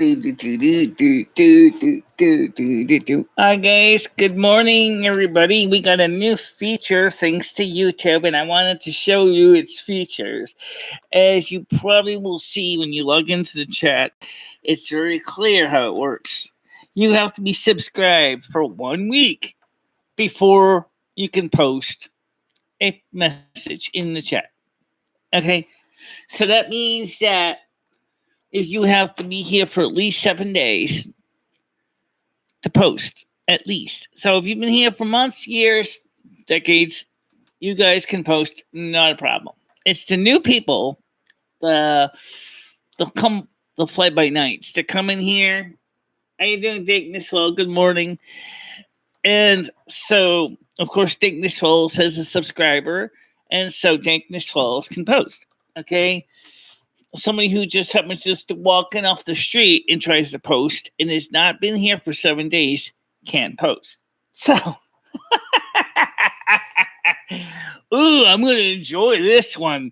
Hi guys, good morning everybody. We got a new feature thanks to YouTube, and I wanted to show you its features. As you probably will see when you log into the chat, it's very clear how it works. You have to be subscribed for 1 week before you can post a message in the chat. Okay, so that means that if you have to be here for at least 7 days to post, at least. So if you've been here for months, years, decades, you guys can post, not a problem. It's the new people, the fly by nights to come in here. How you doing, Dick Niswell? Good morning. And so, of course, Dick Niswell says a subscriber, and so Dick Niswell can post. Okay. Somebody who just happens just walking off the street and tries to post and has not been here for 7 days can't post. So, ooh, I'm going to enjoy this one.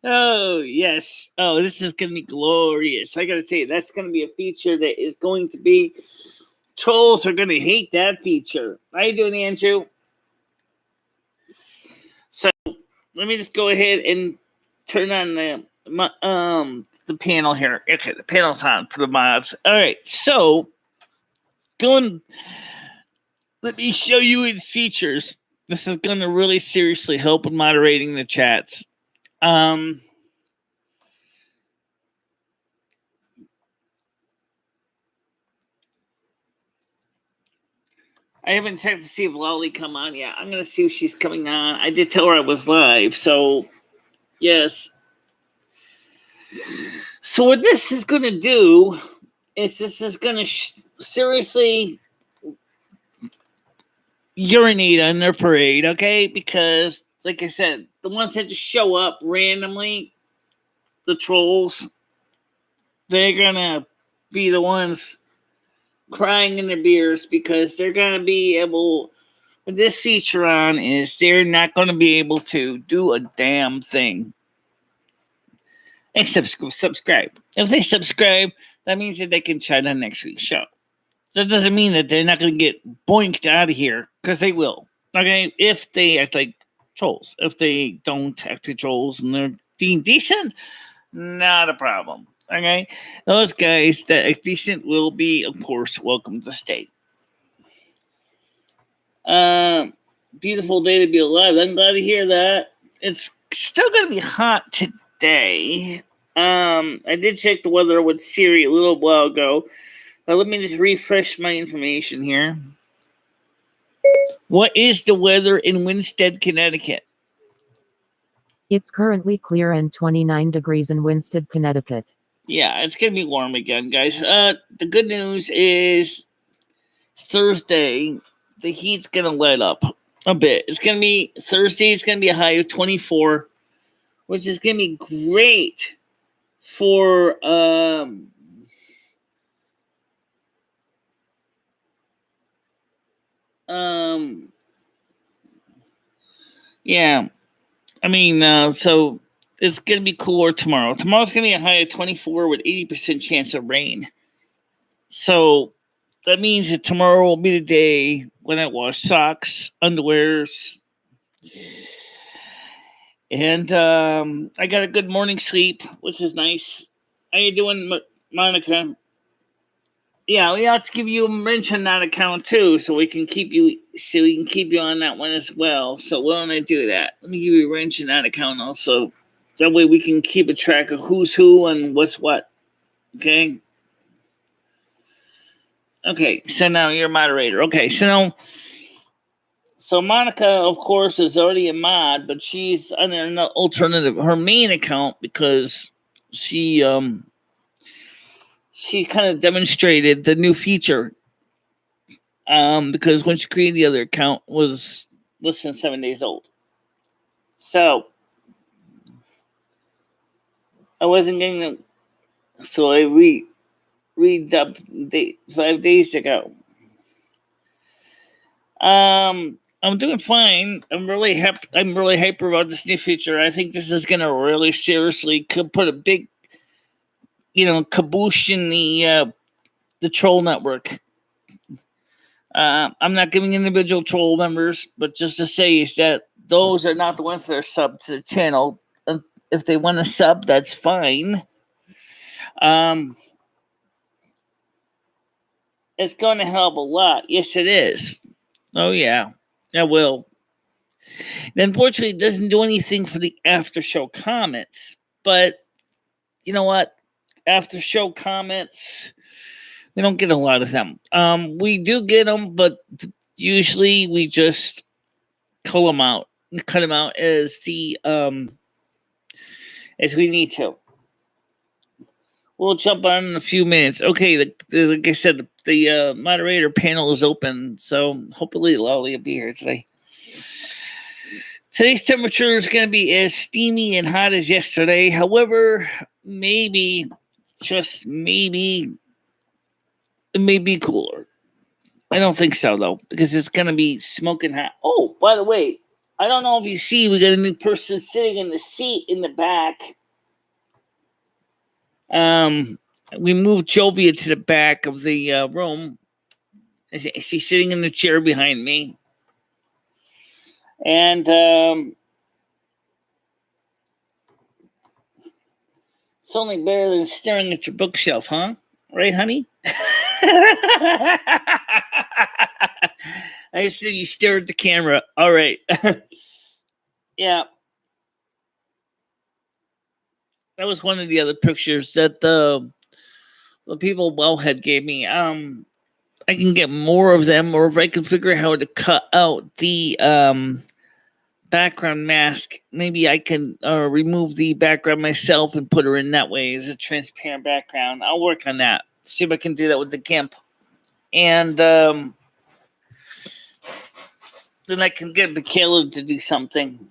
Oh, yes. Oh, this is going to be glorious. I got to tell you, that's going to be a feature that is going to be, trolls are going to hate that feature. How you doing, Andrew? So, let me just go ahead and turn on the panel here. Okay, the panel's on for the mods. All right, so let me show you its features. This is going to really seriously help with moderating the chats. I haven't checked to see if Lolly come on yet. I'm going to see if she's coming on. I did tell her I was live, so yes. So what this is going to do is this is going to seriously urinate on their parade, okay? Because, like I said, the ones that just show up randomly, the trolls, they're going to be the ones crying in their beers because they're going to be able, with this feature on, is they're not going to be able to do a damn thing except subscribe. If they subscribe, that means that they can chat on next week's show. That doesn't mean that they're not going to get boinked out of here, because they will. Okay, if they act like trolls. If they don't act like trolls and they're being decent, not a problem. Okay, those guys that act decent will be, of course, welcome to stay. Beautiful day to be alive. I'm glad to hear that. It's still going to be hot today. I did check the weather with Siri a little while ago. But let me just refresh my information here. What is the weather in Winsted, Connecticut? It's currently clear and 29 degrees in Winsted, Connecticut. Yeah, it's going to be warm again, guys. The good news is Thursday, the heat's going to let up a bit. It's going to be, Thursday is going to be a high of 24, which is going to be great for, yeah, I mean, so it's going to be cooler tomorrow. Tomorrow's going to be a high of 24 with 80% chance of rain. So that means that tomorrow will be the day when I wash socks, underwears, and I got a good morning sleep, which is nice. How you doing, Monica? Yeah, we have to give you a wrench on that account too, so we can keep you on that one as well. So why don't I do that? Let me give you a wrench on that account also. That way we can keep a track of who's who and what's what. Okay. Okay, so now you're a moderator. Okay, so Monica, of course, is already a mod, but she's on an alternative, her main account, because she kind of demonstrated the new feature. Because when she created the other account, was less than 7 days old. So I wasn't getting them. So I redubbed 5 days ago. I'm doing fine. I'm really happy. I'm really hyper about this new feature. I think this is gonna really seriously could put a big kaboosh in the troll network. I'm not giving individual troll members, but just to say is that those are not the ones that are subbed to the channel. If they want to sub, that's fine. It's going to help a lot. Yes, it is. Oh, yeah. It will. Unfortunately, it doesn't do anything for the after show comments. But you know what? After show comments, we don't get a lot of them. We do get them, but usually we just cut them out as as we need to. We'll jump on in a few minutes. Okay, like I said, the moderator panel is open, so hopefully Lolly will be here today. Today's temperature is going to be as steamy and hot as yesterday. However, maybe, just maybe, it may be cooler. I don't think so, though, because it's going to be smoking hot. Oh, by the way, I don't know if you see, we got a new person sitting in the seat in the back. We moved Jovia to the back of the room. She's sitting in the chair behind me. And it's only better than staring at your bookshelf, huh? Right, honey? I said you stare at the camera. All right. Yeah. That was one of the other pictures that the people Wellhead gave me. I can get more of them, or if I can figure out how to cut out the background mask, maybe I can remove the background myself and put her in that way as a transparent background. I'll work on that. See if I can do that with the GIMP. And then I can get Michele to do something.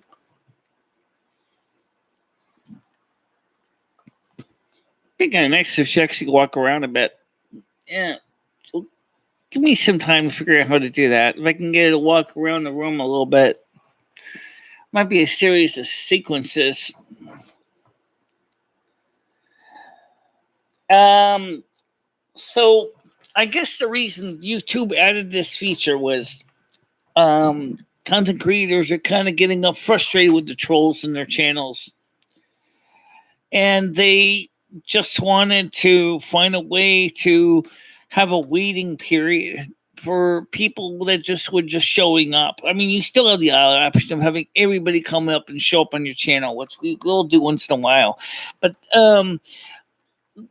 I think it's nice if she actually walk around a bit. Yeah. Give me some time to figure out how to do that. If I can get her to walk around the room a little bit. Might be a series of sequences. So I guess the reason YouTube added this feature was content creators are kind of getting up frustrated with the trolls in their channels. And they just wanted to find a way to have a waiting period for people that were just showing up. I mean, you still have the option of having everybody come up and show up on your channel, which we will do once in a while. But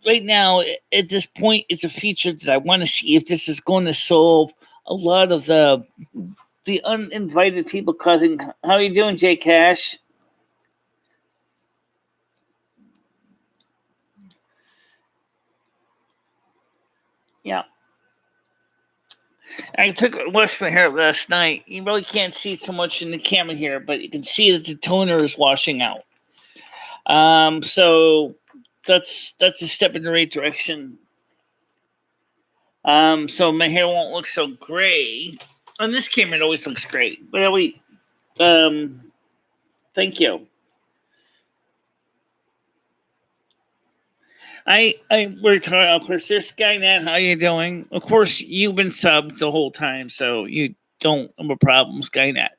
right now, at this point, it's a feature that I want to see if this is going to solve a lot of the uninvited people causing. How are you doing, Jay Cash? Yeah. I washed my hair last night. You really can't see so much in the camera here, but you can see that the toner is washing out. So that's a step in the right direction. So my hair won't look so gray. On this camera, it always looks great. But thank you. We're talking, of course, there's Skynet. How you doing? Of course, you've been subbed the whole time, so you don't have a problem, Skynet.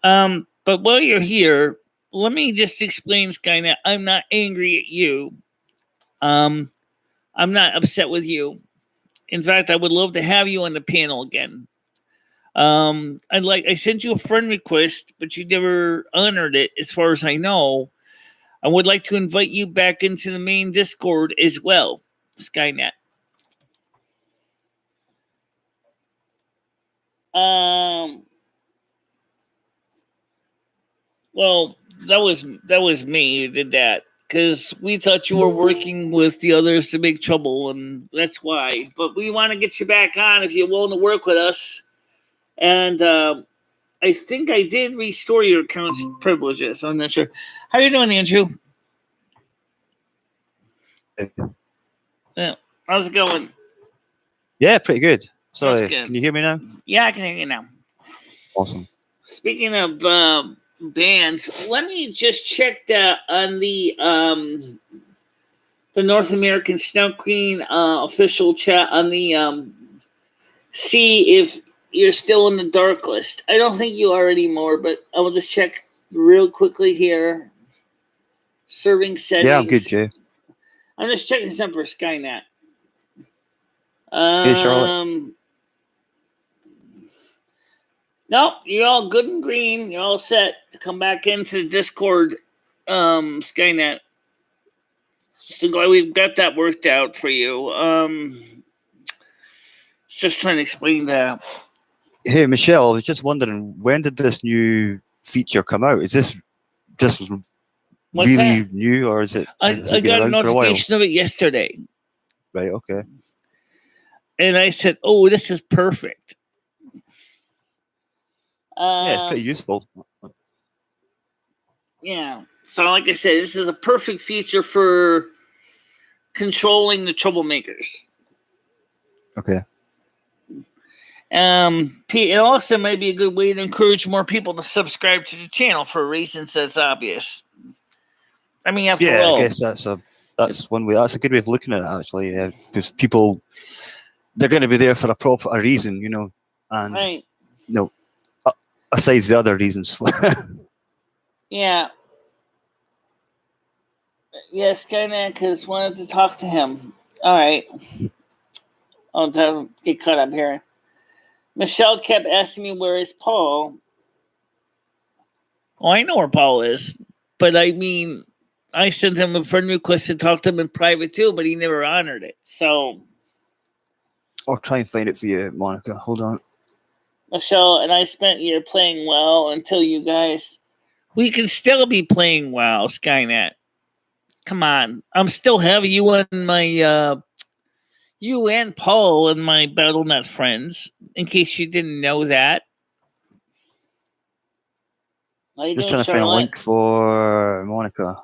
But while you're here, let me just explain, Skynet. I'm not angry at you. I'm not upset with you. In fact, I would love to have you on the panel again. I sent you a friend request, but you never honored it, as far as I know. I would like to invite you back into the main Discord as well, Skynet. Well, that was me who did that, because we thought you were working with the others to make trouble, and that's why. But we want to get you back on if you're willing to work with us. And I think I did restore your account's privileges. I'm not sure. How are you doing, Andrew? Yeah. How's it going? Yeah, pretty good. Sorry, good. Can you hear me now? Yeah, I can hear you now. Awesome. Speaking of bands, let me just check that on the the North American Snow Queen official chat on the see if you're still in the dark list. I don't think you are anymore, but I will just check real quickly here. Serving settings. Yeah, I'm good, Jay. I'm just checking something for Skynet. Hey, Charlotte. Nope, you're all good and green. You're all set to come back into the Discord, Skynet. So glad we've got that worked out for you. Just trying to explain that. Hey, Michelle, I was just wondering, when did this new feature come out? Is this just What's really that? new, or is it? I has it been got a around for a while? notification of it yesterday. Right. Okay. And I said, "Oh, this is perfect." Yeah, it's pretty useful. Yeah. So, like I said, this is a perfect feature for controlling the troublemakers. Okay. It also may be a good way to encourage more people to subscribe to the channel for reasons that's obvious. I mean, after all, I guess that's one way. That's a good way of looking at it, actually. Yeah, because people, they're going to be there for a reason, and right. Aside the other reasons. Yeah. Yes, Skynet wanted to talk to him. All right. I'll get caught up here. Michelle kept asking me, where is Paul? Well, I know where Paul is, but I mean, I sent him a friend request to talk to him in private too, but he never honored it. So I'll try and find it for you, Monica. Hold on. Michelle and I spent a year playing WoW until you guys. We can still be playing WoW, Skynet. Come on. I'm still having you on my you and Paul and my BattleNet friends, in case you didn't know that. Just trying to find a link for Monica.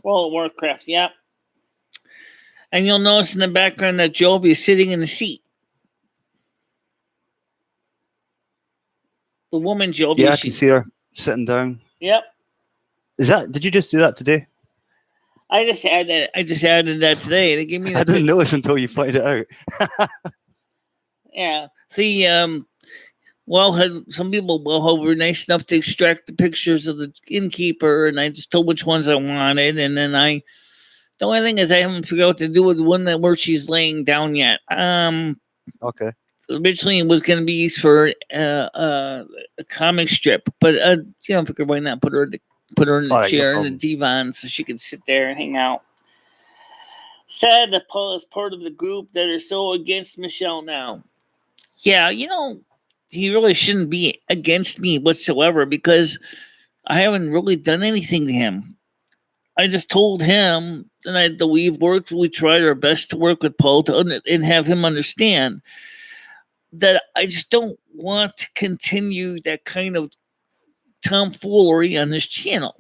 World of Warcraft, yep. And you'll notice in the background that Joby is sitting in the seat. The woman Joby. Yeah, I can see her sitting down. Yep. Did you just do that today? I just added that today. They gave me. I didn't notice until you pointed it out. Yeah. See, some people were nice enough to extract the pictures of the innkeeper, and I just told which ones I wanted, and then the only thing is I haven't figured out what to do with the one where she's laying down yet. Okay. Originally, it was going to be used for a comic strip, but I figured why not put her in the chair in the divan so she could sit there and hang out. Sad that Paul is part of the group that are so against Michelle now. Yeah, he really shouldn't be against me whatsoever because I haven't really done anything to him. I just told him that we tried our best to work with Paul and have him understand that I just don't want to continue that kind of tomfoolery on this channel.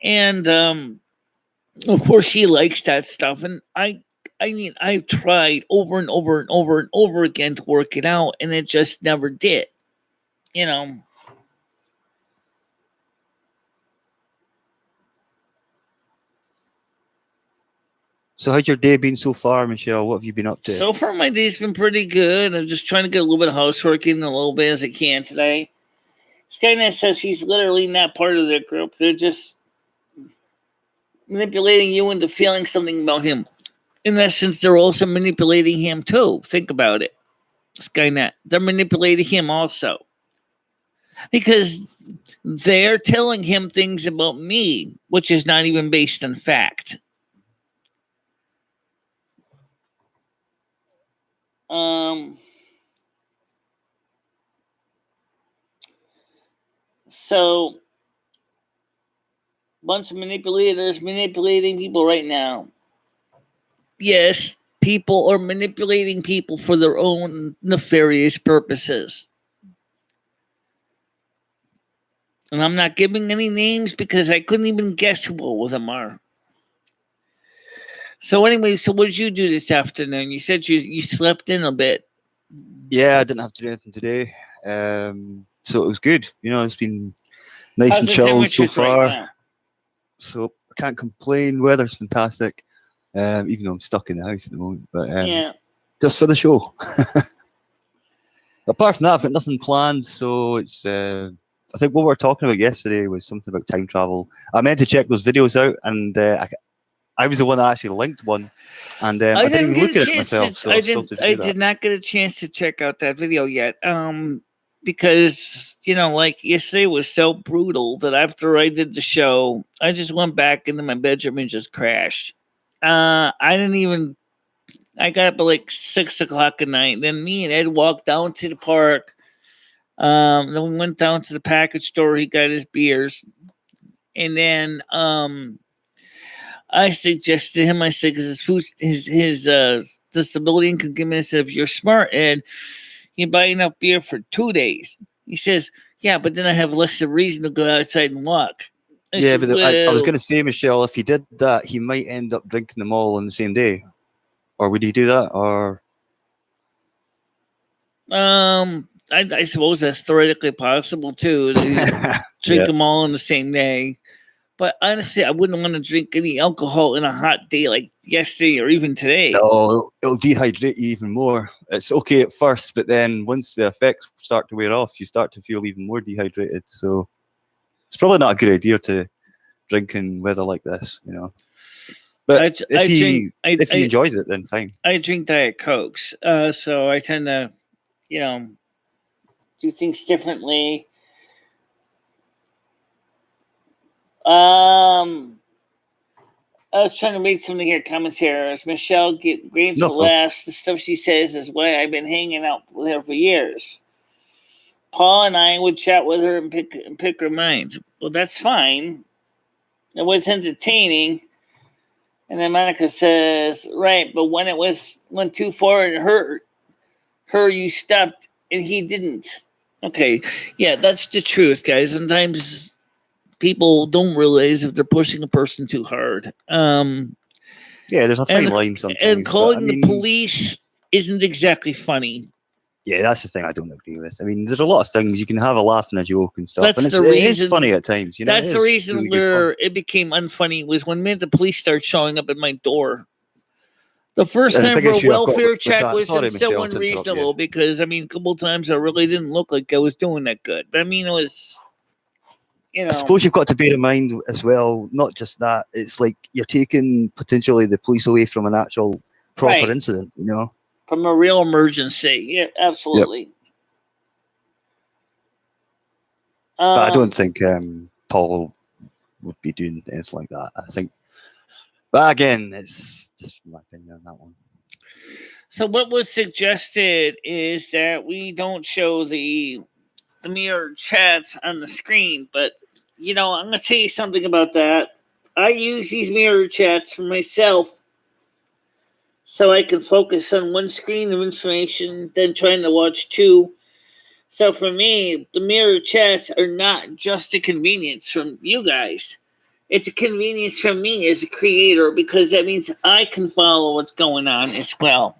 And of course he likes that stuff, and I mean I've tried over and over and over and over again to work it out, and it just never did. So how's your day been so far, Michelle? What have you been up to? So far my day's been pretty good. I'm just trying to get a little bit of housework in a little bit as I can today. Skynet says he's literally not part of their group. They're just manipulating you into feeling something about him. In essence, they're also manipulating him too. Think about it. Skynet. They're manipulating him also. Because they're telling him things about me, which is not even based on fact. So, bunch of manipulators manipulating people right now. Yes, people are manipulating people for their own nefarious purposes. And I'm not giving any names because I couldn't even guess who all of them are. So anyway, what did you do this afternoon? You said you slept in a bit. Yeah, I didn't have to do anything today. So it was good. It's been nice and chilled so far. Right now? So I can't complain. Weather's fantastic. Even though I'm stuck in the house at the moment, but Yeah. just for the show. Apart from that, I've got nothing planned. So it's. I think what we were talking about yesterday was something about time travel. I meant to check those videos out, and I was the one that actually linked one, and I didn't even look at it myself. So I still did I do that. did not get a chance to check out that video yet. Because like yesterday was so brutal that after I did the show, I just went back into my bedroom and just crashed. I didn't even. I got up at like 6 o'clock at night. Then me and Ed walked down to the park. Then we went down to the package store. He got his beers, and then I suggested to him. I said, because his disability inconvenience. If you're smart, Ed, you buy enough beer for 2 days. He says, yeah, but then I have less of a reason to go outside and walk. I Yeah, said, but I was going to say, Michelle, if he did that, he might end up drinking them all on the same day. Or would he do that? Or I suppose that's theoretically possible too. To drink them all on the same day. But honestly, I wouldn't want to drink any alcohol in a hot day like yesterday or even today. No, it'll dehydrate you even more. It's okay at first, but then once the effects start to wear off, you start to feel even more dehydrated. So it's probably not a good idea to drink in weather like this, But if he enjoys it, then fine. I drink Diet Cokes, so I tend to, do things differently. I was trying to read something here. Comments here. As Michelle Graves laughs, the stuff she says is why I've been hanging out with her for years. Paul and I would chat with her and pick her minds. Well, that's fine. It was entertaining. And then Monica says, right, but when it went too far and hurt her, you stopped and he didn't. Okay. Yeah, that's the truth, guys. Sometimes people don't realize if they're pushing a person too hard. Yeah, there's a fine line sometimes. And calling the police isn't exactly funny. Yeah, that's the thing I don't agree with. I mean, there's a lot of things you can have a laugh and a joke and stuff, That's and the reason, it is funny at times. That's the reason really where it became unfunny was when the police started showing up at my door. The first time for a welfare check was so unreasonable because a couple of times I really didn't look like I was doing that good. But it was, I suppose you've got to bear in mind as well, not just that. It's like you're taking potentially the police away from an actual proper incident, From a real emergency. Yeah, absolutely. Yep. But I don't think Paul would be doing anything like that. I think, but again, it's just my opinion on that one. So what was suggested is that we don't show the mirror chats on the screen, but I'm going to tell you something about that. I use these mirror chats for myself so I can focus on one screen of information than trying to watch two. So for me, the mirror chats are not just a convenience from you guys. It's a convenience from me as a creator because that means I can follow what's going on as well.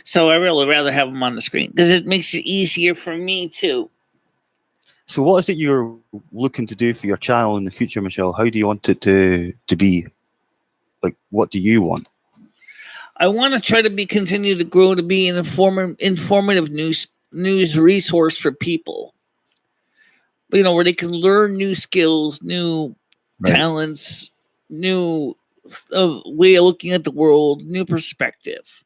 So I really rather have them on the screen because it makes it easier for me too. So what is it you're looking to do for your channel in the future, Michelle? How do you want it to be? Like, what do you want? I want to try to continue to grow to be an informative news resource for people. Where they can learn new skills, new talents, new way of looking at the world, new perspective.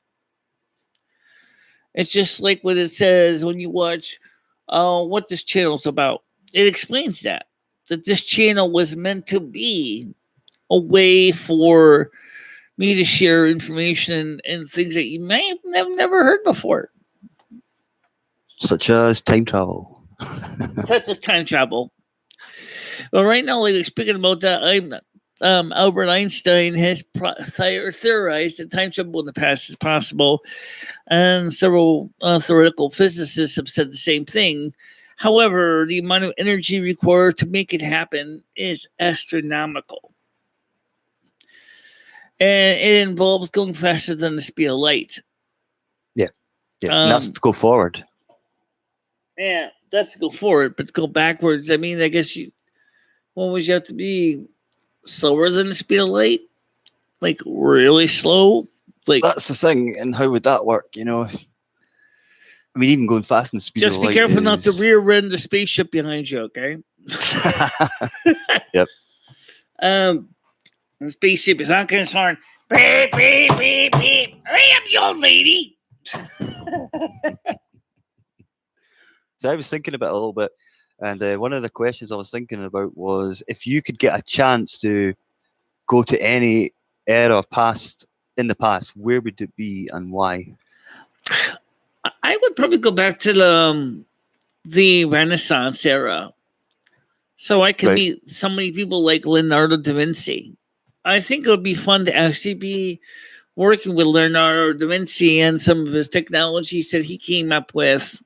It's just like what it says when you watch what this channel's about. It explains that this channel was meant to be a way for me to share information and things that you may have never heard before. Such as time travel. Such as time travel. Well, right now, like speaking about that, Albert Einstein has theorized that time travel in the past is possible, and several theoretical physicists have said the same thing. However, the amount of energy required to make it happen is astronomical. And it involves going faster than the speed of light. Yeah. That's to go forward. Yeah, that's to go forward, but to go backwards, I guess what would you have to be? slower than the speed of light? Like really slow? Like That's the thing. And how would that work? You know, I mean, even going fast in the speed of just be light careful not to is... rear end the spaceship behind you, okay? Yep. The spaceship is not concerned. Beep, beep, beep, beep. Hurry up, you old lady. So I was thinking about it a little bit, and one of the questions I was thinking about was if you could get a chance to go to any era in the past, where would it be and why? I would probably go back to the Renaissance era, so I could Right. meet so many people like Leonardo da Vinci. I think it would be fun to actually be working with Leonardo da Vinci and some of his technologies that he came up with.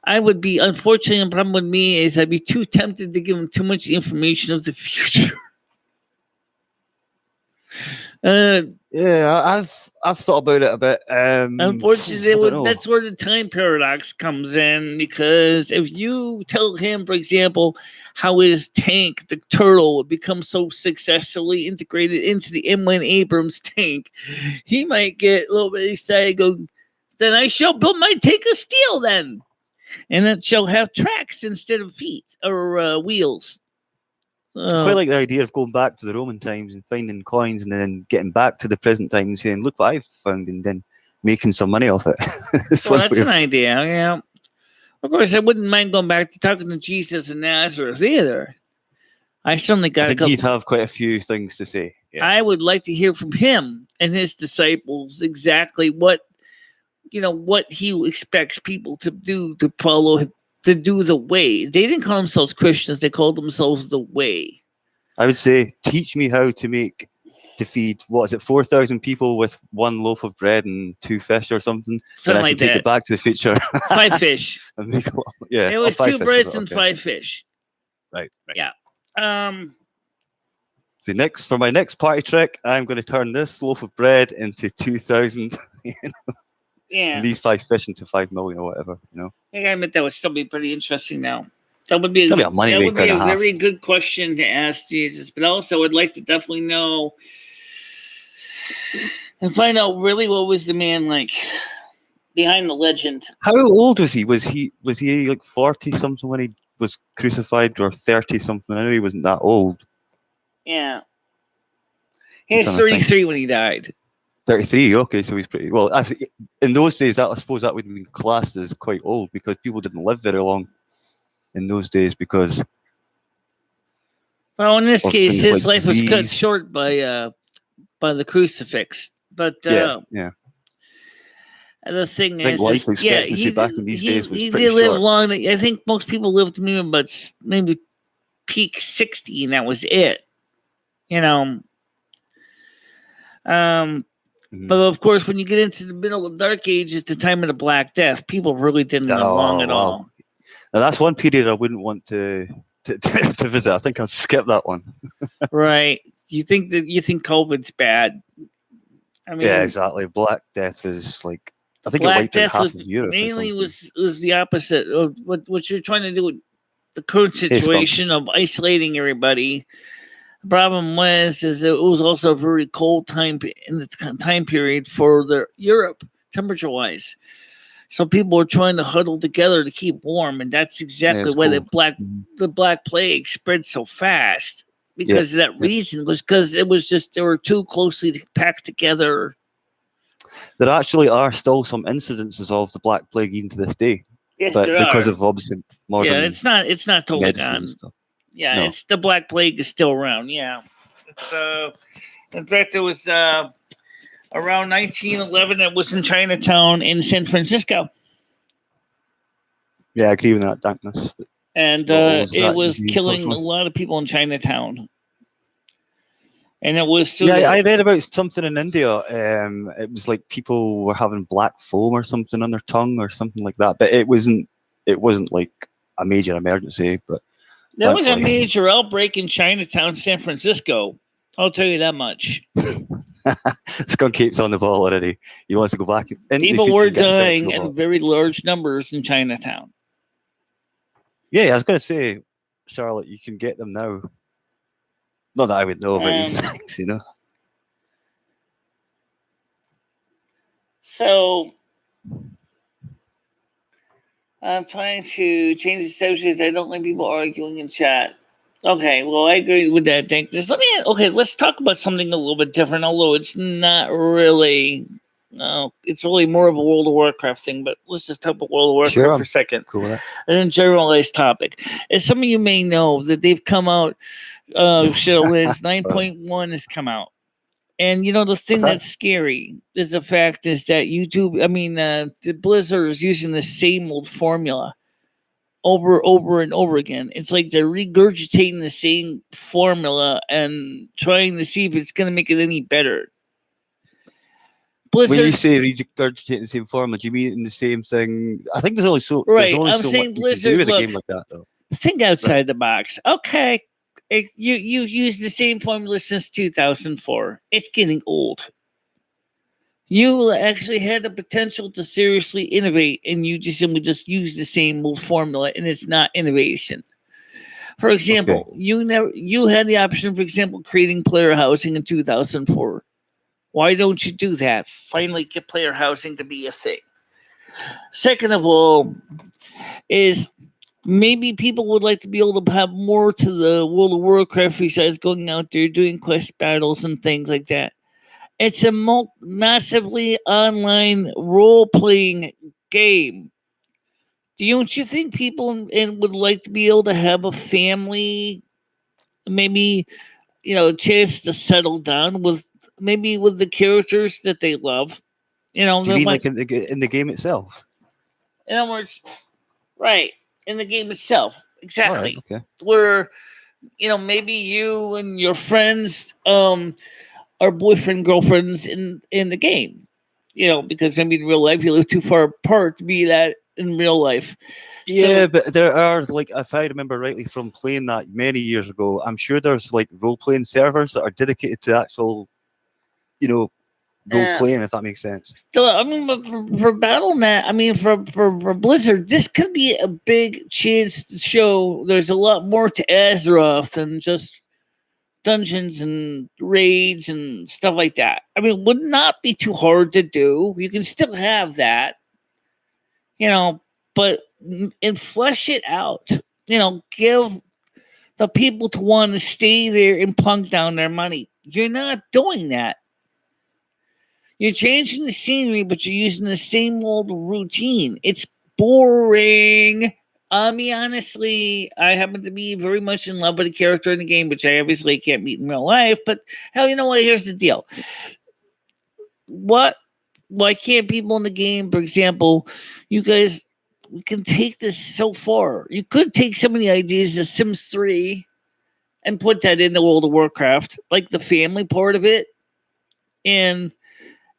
I would be, unfortunately, the problem with me is I'd be too tempted to give him too much information of the future. Yeah, I've thought about it a bit. Unfortunately, I don't know. that's where the time paradox comes in, because if you tell him, for example, how his tank, the turtle, would become so successfully integrated into the M1 Abrams tank, he might get a little bit excited. Go, then I shall build my tank of steel then, and it shall have tracks instead of feet or wheels. I quite like the idea of going back to the Roman times and finding coins and then getting back to the present time and saying, look what I've found, and then making some money off it. Well, that's an idea, yeah. Of course, I wouldn't mind going back to talking to Jesus in Nazareth either. I certainly got I think he'd have quite a few things to say. Yeah. I would like to hear from him and his disciples exactly what he expects people to do, to follow, to do the way. They didn't call themselves Christians; they called themselves the way. I would say, teach me how to feed, 4,000 people with 1 loaf of bread and 2 fish or something. Something I can take it back to the future. 5 fish. Yeah, it was 2 fish, breads and okay. 5 fish. Right. Yeah. So for my next party trick, I'm going to turn this loaf of bread into 2,000. Yeah. And these 5 fish into 5 million or whatever. I gotta admit that would still be pretty interesting now. That would be a very good question to ask Jesus. But also, I'd like to definitely know and find out really what was the man like behind the legend. How old was he? Was he like 40 something when he was crucified, or 30 something? I know he wasn't that old. Yeah. He was 33 when he died. 33, okay, so he's pretty well. Actually, in those days, I suppose that would have been classed as quite old, because people didn't live very long in those days because. Well, in this case, his life was cut short by the crucifix. But yeah. The thing I think life expectancy back in these days was pretty short. Live long. I think most people lived maybe peak 60, and that was it. But of course, when you get into the middle of Dark Ages, the time of the Black Death, people really didn't live long at all. Now that's one period I wouldn't want to visit. I think I'll skip that one. Right. You think COVID's bad? I mean, yeah, exactly. Black Death was like, I think it wiped out half of Europe. Mainly was the opposite of what you're trying to do with the current situation of isolating everybody. The problem was it was also a very cold time in the time period for Europe, temperature-wise. So people were trying to huddle together to keep warm, and that's exactly why the Black Plague spread so fast. Because of that reason, was because it was just they were too closely packed together. There actually are still some incidences of the Black Plague even to this day. Yes, but there because are. of obviously modern. Yeah, it's not totally gone. Yeah, no. It's the Black Plague is still around. Yeah, it's, in fact, it was around 1911. It was in Chinatown in San Francisco. Yeah, I agree with that, Dankness. And it was killing a lot of people in Chinatown. And it was still. Yeah, I read about something in India. It was like people were having black foam or something on their tongue or something like that. But it wasn't like a major emergency. But there was a major outbreak in Chinatown, San Francisco. I'll tell you that much. Skunk keeps on the ball already. He wants to go back. People were dying in very large numbers in Chinatown. Yeah, I was going to say, Charlotte, you can get them now. Not that I would know about these things, you know. So I'm trying to change the subject. I don't like people arguing in chat. Okay, well, I agree with that. Thank you. Let's talk about something a little bit different, although it's not really. No, it's really more of a World of Warcraft thing, but let's just talk about World of Warcraft Sure, for a second. cool with that. An generalized topic. As some of you may know, that they've come out, Shadowlands 9.1 has come out. And you know the thing that's scary is the fact is that the Blizzard is using the same old formula over and over again. It's like they're regurgitating the same formula and trying to see if it's going to make it any better. Blizzard, when you say regurgitating the same formula, do you mean in the same thing? I think there's only so right. There's only I'm so saying much you Blizzard. can do with Look, a game like that, though. Think outside the box. Okay, you used the same formula since 2004. It's getting old. You actually had the potential to seriously innovate, and you just simply just use the same old formula, and it's not innovation. For example, you had the option, for example, creating player housing in 2004. Why don't you do that? Finally, get player housing to be a thing. Second of all, is maybe people would like to be able to have more to the World of Warcraft besides going out there doing quest battles and things like that. It's a massively online role-playing game. Don't you think people would like to be able to have a family, maybe, a chance to settle down with the characters that they love? Do you mean like in the game itself? In other words, right, in the game itself. Exactly. Right, okay. Where, maybe you and your friends are boyfriend, girlfriends in the game. Because maybe in real life you live too far apart to be that in real life. Yeah, but there are, like, if I remember rightly from playing that many years ago, I'm sure there's like role-playing servers that are dedicated to actual, role-playing, if that makes sense. So, but for Battle.net, for Blizzard, this could be a big chance to show there's a lot more to Azeroth than just dungeons and raids and stuff like that. Would not be too hard to do. You can still have that, but and flesh it out. Give the people to want to stay there and plunk down their money. You're not doing that. You're changing the scenery, but you're using the same old routine. It's boring. Honestly, I happen to be very much in love with a character in the game, which I obviously can't meet in real life. But hell, you know what? Here's the deal. Why can't people in the game, for example, we can take this so far. You could take some of the ideas of Sims 3 and put that into World of Warcraft, like the family part of it, and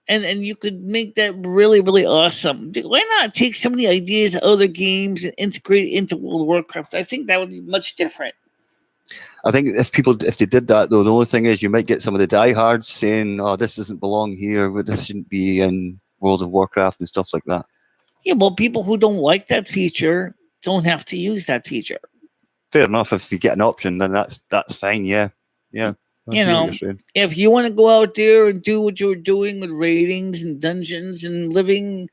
you could make that really, really awesome. Why not take some of the ideas of other games and integrate it into World of Warcraft? I think that would be much different. I think if they did that, though, the only thing is you might get some of the diehards saying, "Oh, this doesn't belong here. This shouldn't be in World of Warcraft," and stuff like that. Yeah, well, people who don't like that feature don't have to use that feature. Fair enough. If you get an option, then that's fine. Yeah. If you want to go out there and do what you're doing with ratings and dungeons and living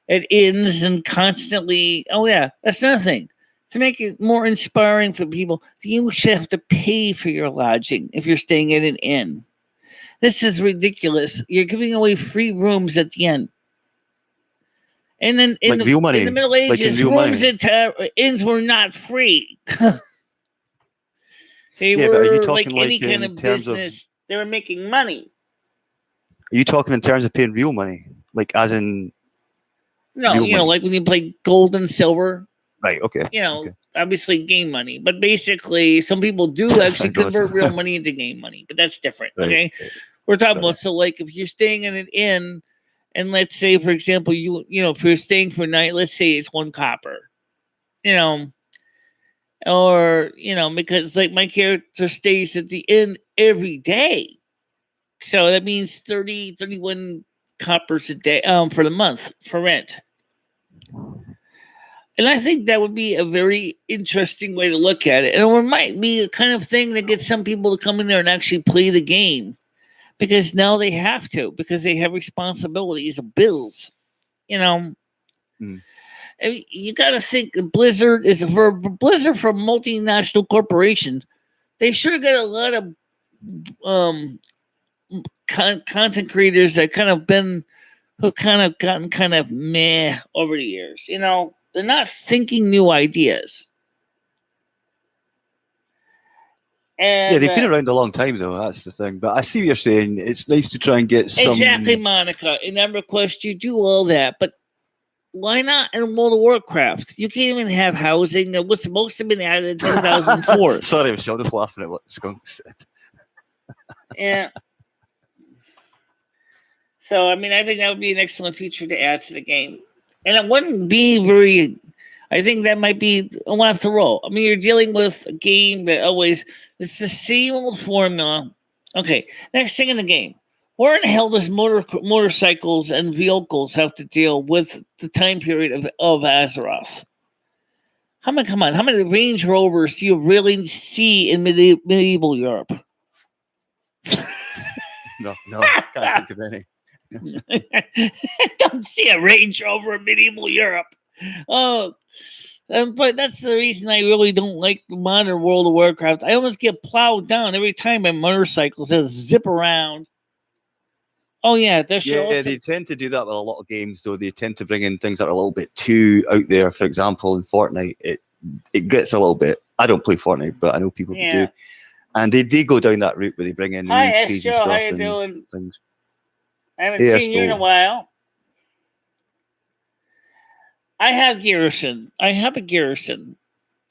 at inns and constantly, that's another thing. To make it more inspiring for people, you should have to pay for your lodging if you're staying at an inn. This is ridiculous. You're giving away free rooms at the end. And then in the Middle Ages, rooms at inns were not free. They were like any kind of business. They were making money. Are you talking in terms of paying real money? Like as in... No, like when you play gold and silver. Right, okay. Obviously game money. But basically, some people do actually convert real money into game money. But that's different, okay? Right. We're talking about, so like if you're staying in an inn, and let's say, for example, if you're staying for a night, let's say it's 1 copper. Or, because like my character stays at the inn every day. So that means 31 coppers a day for the month for rent. And I think that would be a very interesting way to look at it. And it might be a kind of thing that gets some people to come in there and actually play the game because now they have to because they have responsibilities of bills. You know, Mm. I mean, you got to think Blizzard is for a multinational corporation. They sure get a lot of um, content creators that kind of been who kind of gotten kind of meh over the years. You know, they're not thinking new ideas. Yeah, And they've been around a long time, though. That's the thing. But I see what you're saying. It's nice to try and get some. exactly, Monica. In EverQuest, you do all that, but why not in World of Warcraft? You can't even have housing. That was supposed to have been added in 2004. Sorry, Michelle, just laughing at what Skunk said. Yeah. So, I mean, I think that would be an excellent feature to add to the game. And it wouldn't be very. I think that might be a one after all. I mean, you're dealing with a game that always. It's the same old formula. Okay, next thing in the game. Where in the hell does motorcycles and vehicles have to deal with the time period of Azeroth? Come on. How many Range Rovers do you really see in medieval Europe? No, can't think of any. I don't see a Range Rover in medieval Europe. Oh, but that's the reason I really don't like the modern World of Warcraft. I almost get plowed down every time my motorcycles just zip around. Oh yeah, Yeah, they tend to do that with a lot of games, though. They tend to bring in things that are a little bit too out there. For example, in Fortnite, it gets a little bit. I don't play Fortnite, but I know people who do, and they go down that route where they bring in really crazy stuff how you and doing? things. I haven't seen you in a while. I have Garrison. I have a Garrison.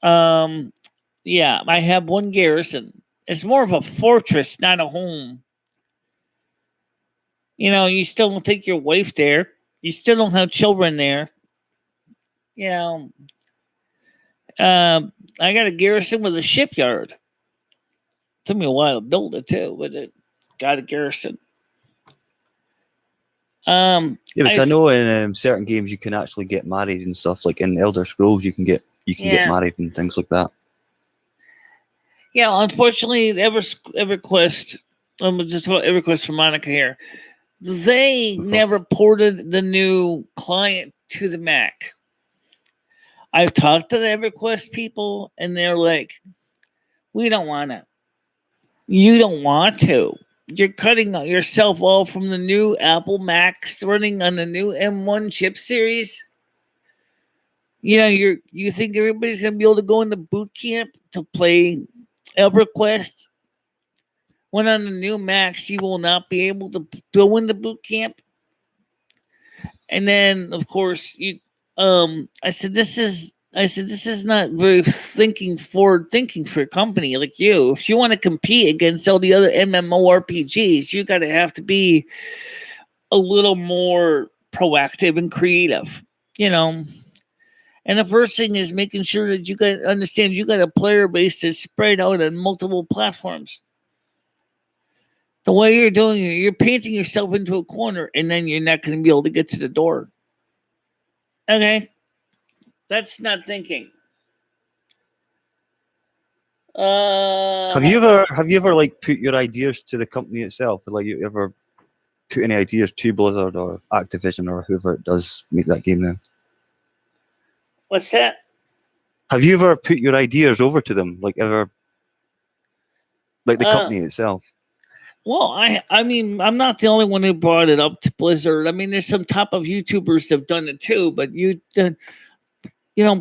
Yeah, I have one Garrison. It's more of a fortress, not a home. You know, you still don't take your wife there. You still don't have children there. You know, I got a Garrison with a shipyard. Took me a while to build it too, but it got a Garrison. Yeah, but I know in certain games you can actually get married and stuff. Like in Elder Scrolls, you can get married and things like that. Yeah, unfortunately, EverQuest. Just about EverQuest for Monica here. They never ported the new client to the Mac. I've talked to the EverQuest people, and they're like, "We don't want to. You don't want to. You're cutting yourself off from the new Apple Macs running on the new M1 chip series. You know, you think everybody's gonna be able to go into boot camp to play EverQuest? When on the new Macs, you will not be able to go into boot camp." And then, of course, I said, this is not very forward thinking for a company like you. If you want to compete against all the other MMORPGs, you gotta have to be a little more proactive and creative, you know. And the first thing is making sure that you got understand you got a player base that's spread out on multiple platforms. The way you're doing it, you're painting yourself into a corner, and then you're not going to be able to get to the door. Okay, that's not thinking. Have you ever like put your ideas to the company itself? Like you ever put any ideas to Blizzard or Activision or whoever it does make that game now? What's that? Have you ever put your ideas over to them? Like ever? Like the company itself? Well, I mean, I'm not the only one who brought it up to Blizzard. I mean, there's some top of YouTubers that have done it too, but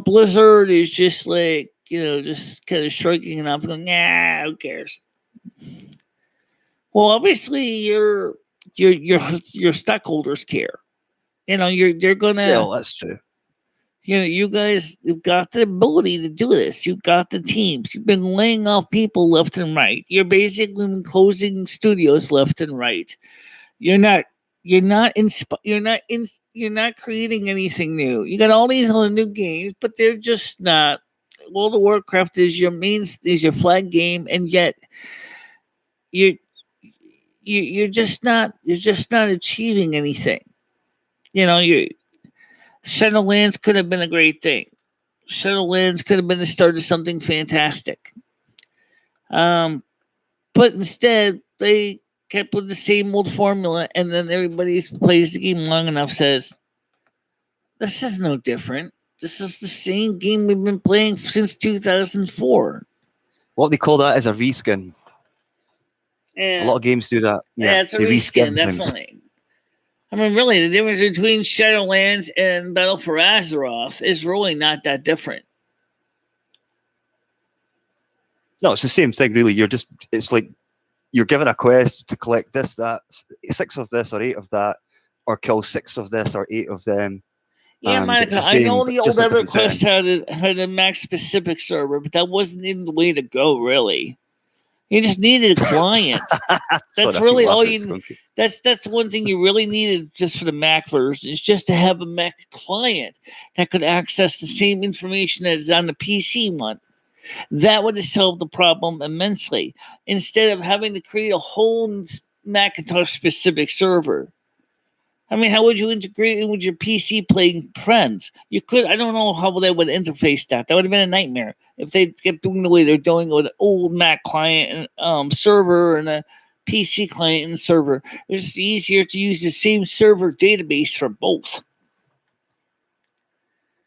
Blizzard is just like, just kind of shrugging it off, going, "Nah, who cares?" Well, obviously, your stockholders care. They're gonna. Yeah, well, that's true. You guys have got the ability to do this. You've got the teams. You've been laying off people left and right. You're basically been closing studios left and right. You're not creating anything new. You got all these other new games, but they're just not. World of Warcraft is your flag game, and yet you're just not achieving anything. Shadowlands could have been a great thing. Shadowlands could have been the start of something fantastic. But instead, they kept with the same old formula, and then everybody plays the game long enough says, this is no different. This is the same game we've been playing since 2004. What they call that is a reskin. And a lot of games do that. Yeah, it's a they reskin, reskin things. definitely. I mean, really, the difference between Shadowlands and Battle for Azeroth is really not that different. No, it's the same thing, really. It's like you're given a quest to collect this, that, 6 of this or 8 of that, or kill 6 of this or 8 of them. Yeah, And Monica, it's the I know same, the just old a different EverQuest had a max specific server, but that wasn't even the way to go, really. You just needed a client. That's really all you. That's one thing you really needed just for the Mac version is just to have a Mac client that could access the same information as on the PC one. That would have solved the problem immensely. Instead of having to create a whole Macintosh specific server. I mean, how would you integrate it with your PC playing friends? You could. I don't know how they would interface that. That would have been a nightmare if they kept doing the way they're doing with an old Mac client and server and a PC client and server. It's just easier to use the same server database for both.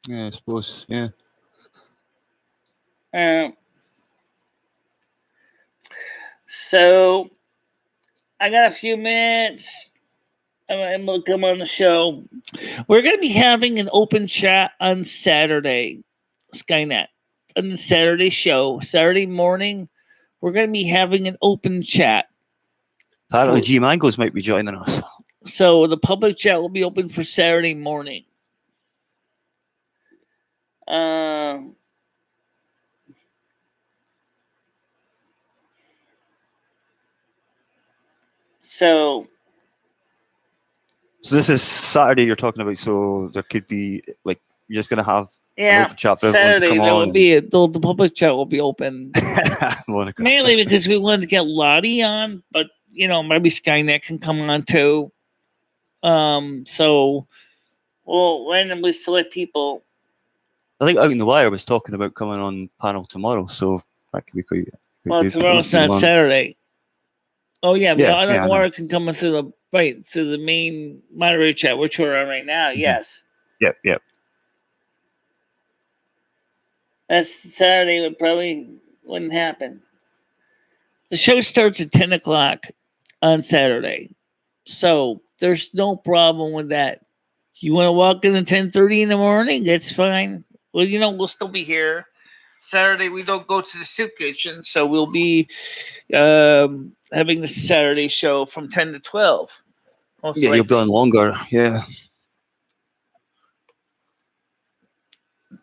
Yeah, I suppose. Yeah. So I got a few minutes. I'm going to come on the show. We're going to be having an open chat on Saturday, Skynet. On the Saturday show, Saturday morning, we're going to be having an open chat. Apparently, G Mangos might be joining us. So the public chat will be open for Saturday morning. So this is Saturday you're talking about, so there could be, like, you're just going to have an open chat for Saturday, everyone to come on. The public chat will be open. Mainly because we wanted to get Lottie on, but, maybe Skynet can come on too. So we'll randomly select people. I think Out in the Wire was talking about coming on panel tomorrow, so that could be quite good. Tomorrow's not Saturday. Oh, yeah, but Out in the Wire can come in through the main moderator chat, which we're on right now. Mm-hmm. Yes. Yep. That's Saturday. It probably wouldn't happen. The show starts at 10 o'clock on Saturday. So there's no problem with that. You want to walk in at 10:30 in the morning? That's fine. Well, we'll still be here. Saturday, we don't go to the soup kitchen, so we'll be having the Saturday show from 10 to 12. You'll be on longer, yeah.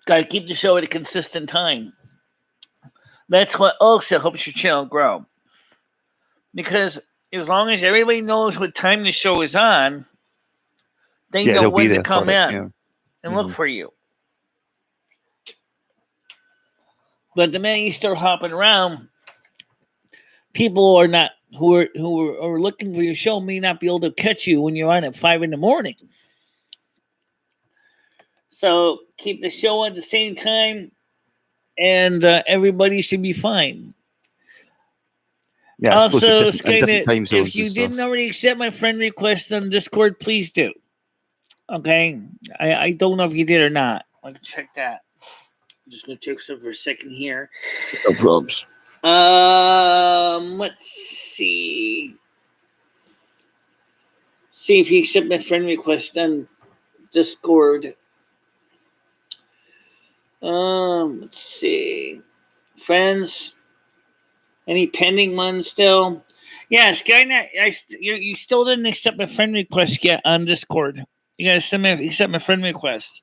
Got to keep the show at a consistent time. That's what also helps your channel grow. Because as long as everybody knows what time the show is on, they know when to come in and look for you. But the minute you start hopping around, people are not who are looking for your show may not be able to catch you when you're on at 5 a.m. So keep the show at the same time, and everybody should be fine. Yeah, also, Skynet, if you didn't already accept my friend request on Discord, please do. Okay, I don't know if you did or not. I can check that. I'm just gonna check some for a second here. No problems. Let's see. See if you accept my friend request on Discord. Let's see. Friends. Any pending ones still? Yeah, Skynet. You still didn't accept my friend request yet on Discord. You gotta accept my friend request.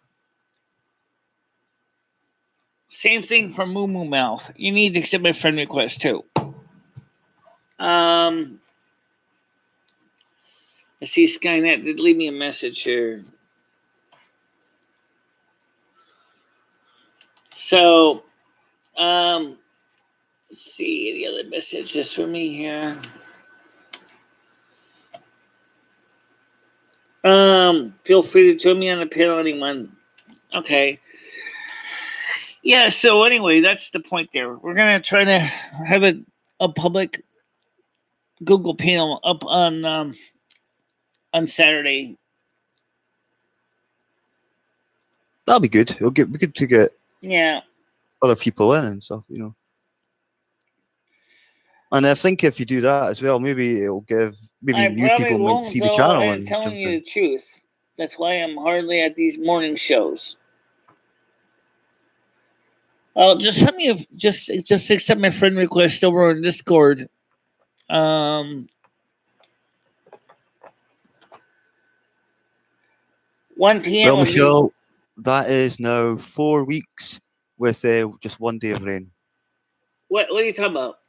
Same thing for Moo Moo Mouth. You need to accept my friend request too. I see Skynet did leave me a message here. So, let's see any other messages for me here. Feel free to join me on the panel, anyone. Okay. Yeah. So anyway, that's the point. There, we're gonna try to have a public Google panel up on Saturday. That'll be good. It'll be good to get other people in and stuff, you know. And I think if you do that as well, maybe it'll give new people might see the channel and telling jump you in. the truth. That's why I'm hardly at these morning shows. Just send me just accept my friend request over on Discord. 1 p.m. Well, Michelle, that is now 4 weeks with just 1 day of rain. What are you talking about?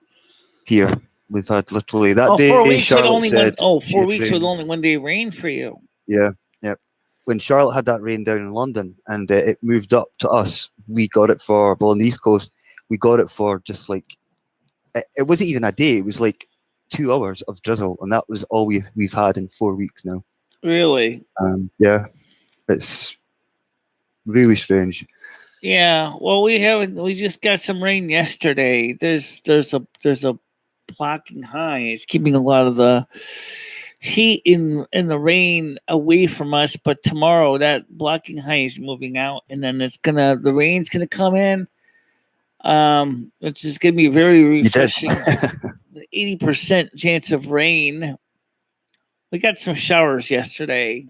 Here, we've had literally that day. 4 weeks Charlotte with only said 4 weeks with only 1 day rain for you. Yeah. When Charlotte had that rain down in London and it moved up to us, we got it for on the East Coast. We got it for just like it wasn't even a day. It was like 2 hours of drizzle, and that was all we've had in 4 weeks now. Really? Yeah, it's really strange. Yeah. Well, we just got some rain yesterday. There's a blocking high. It's keeping a lot of the heat in the rain away from us, but tomorrow that blocking high is moving out, and then the rain's gonna come in. It's just gonna be very refreshing. 80% chance of rain. We got some showers yesterday.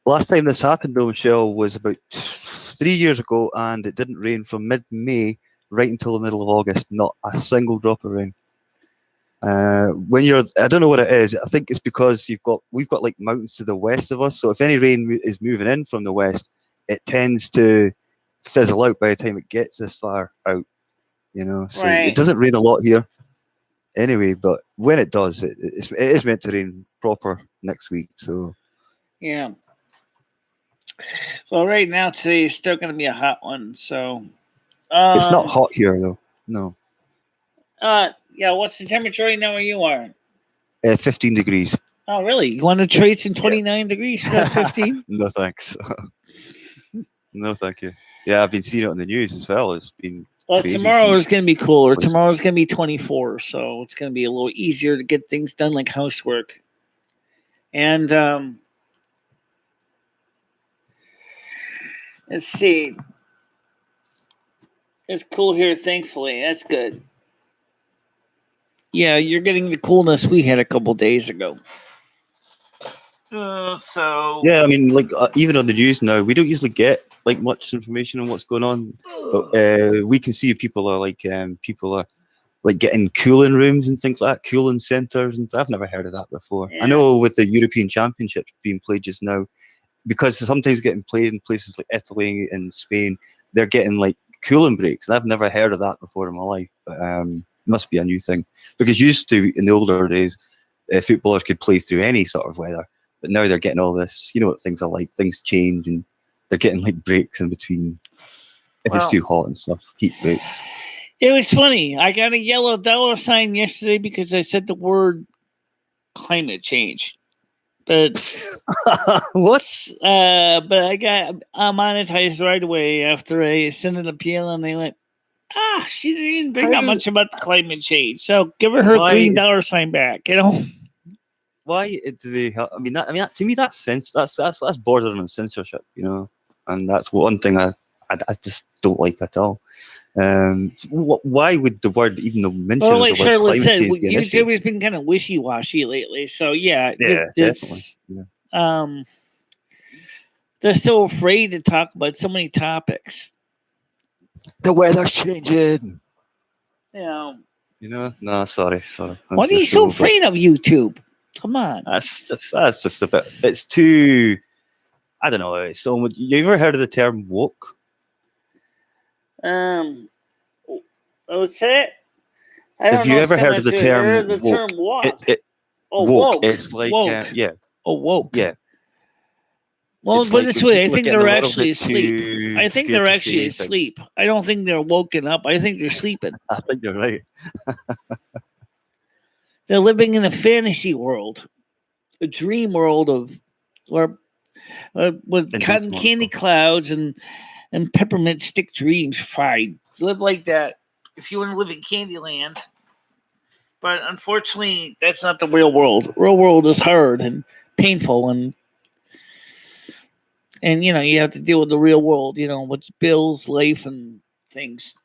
Last time this happened, though, Michelle, was about 3 years ago, and it didn't rain from mid-May right until the middle of August. Not a single drop of rain. I don't know what it is. I think it's because we've got like mountains to the west of us. So if any rain is moving in from the west, it tends to fizzle out by the time it gets this far out. You know, so It doesn't rain a lot here anyway. But when it does, it is meant to rain proper next week. So yeah. Well, right now today is still going to be a hot one. So it's not hot here though. No. Yeah, what's the temperature right now where you are? 15 degrees. Oh, really? You want to trade some 29 degrees for 15? No, thanks. No, thank you. Yeah, I've been seeing it on the news as well. It's been crazy tomorrow heat. is going to be cooler. Tomorrow's going to be 24, so it's going to be a little easier to get things done like housework. And let's see. It's cool here, thankfully. That's good. Yeah, you're getting the coolness we had a couple days ago. So yeah, I mean, like even on the news now, we don't usually get like much information on what's going on, but we can see people are getting cooling rooms and things like that, cooling centers, and I've never heard of that before. Yeah. I know with the European Championships being played just now, because sometimes getting played in places like Italy and Spain, they're getting like cooling breaks, and I've never heard of that before in my life. But must be a new thing, because used to in the older days, footballers could play through any sort of weather, but now they're getting all this. You know what things are like; things change, and they're getting like breaks in between if it's too hot and stuff. Heat breaks. It was funny. I got a yellow $sign yesterday because I said the word climate change. But what? But I got monetized right away after I sent an appeal, and they went, she didn't bring up much about the climate change, so give her green $sign back. You know. Why do they? I mean, to me, that's bordering on censorship. You know, and that's one thing I just don't like at all. Why would the word even mention the word climate change be an issue? YouTube has been kind of wishy-washy lately, so definitely. Yeah. They're so afraid to talk about so many topics. The weather's changing. You know, no, sorry. What are you so afraid of, YouTube? Come on. That's just a bit. It's too. I don't know. It's so much. You ever heard of the term woke? What's that? Have you ever heard of the term woke? Term what? Woke. It's like woke. Woke. Yeah. Well, put it this way, I think they're actually asleep. I think they're actually asleep. I don't think they're woken up. I think they're sleeping. I think you're right. They're living in a fantasy world, a dream world of with cotton candy clouds and and peppermint stick dreams fried. Live like that if you want to live in Candyland. But unfortunately, that's not the real world. Real world is hard and painful, and you have to deal with the real world. With bills, life, and things.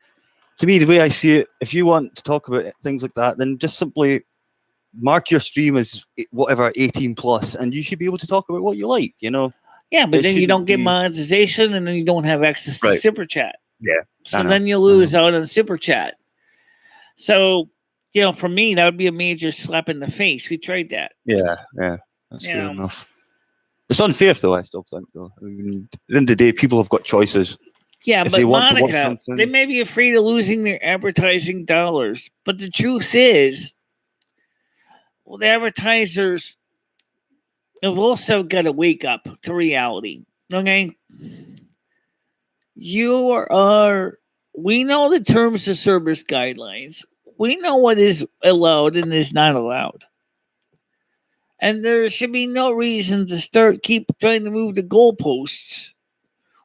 To me, the way I see it, if you want to talk about things like that, then just simply mark your stream as whatever 18 plus, and you should be able to talk about what you like. Yeah, but then you don't get monetization, and then you don't have access to Super Chat. Yeah. So then you lose out on Super Chat. So, for me, that would be a major slap in the face. We tried that. Yeah. That's fair enough. It's unfair, though, I still think, though. I mean, at the end of the day, people have got choices. Yeah, but Monica, they may be afraid of losing their advertising dollars. But the truth is, the advertisers have also got to wake up to reality. Okay? We know the terms of service guidelines. We know what is allowed and is not allowed. And there should be no reason to keep trying to move the goalposts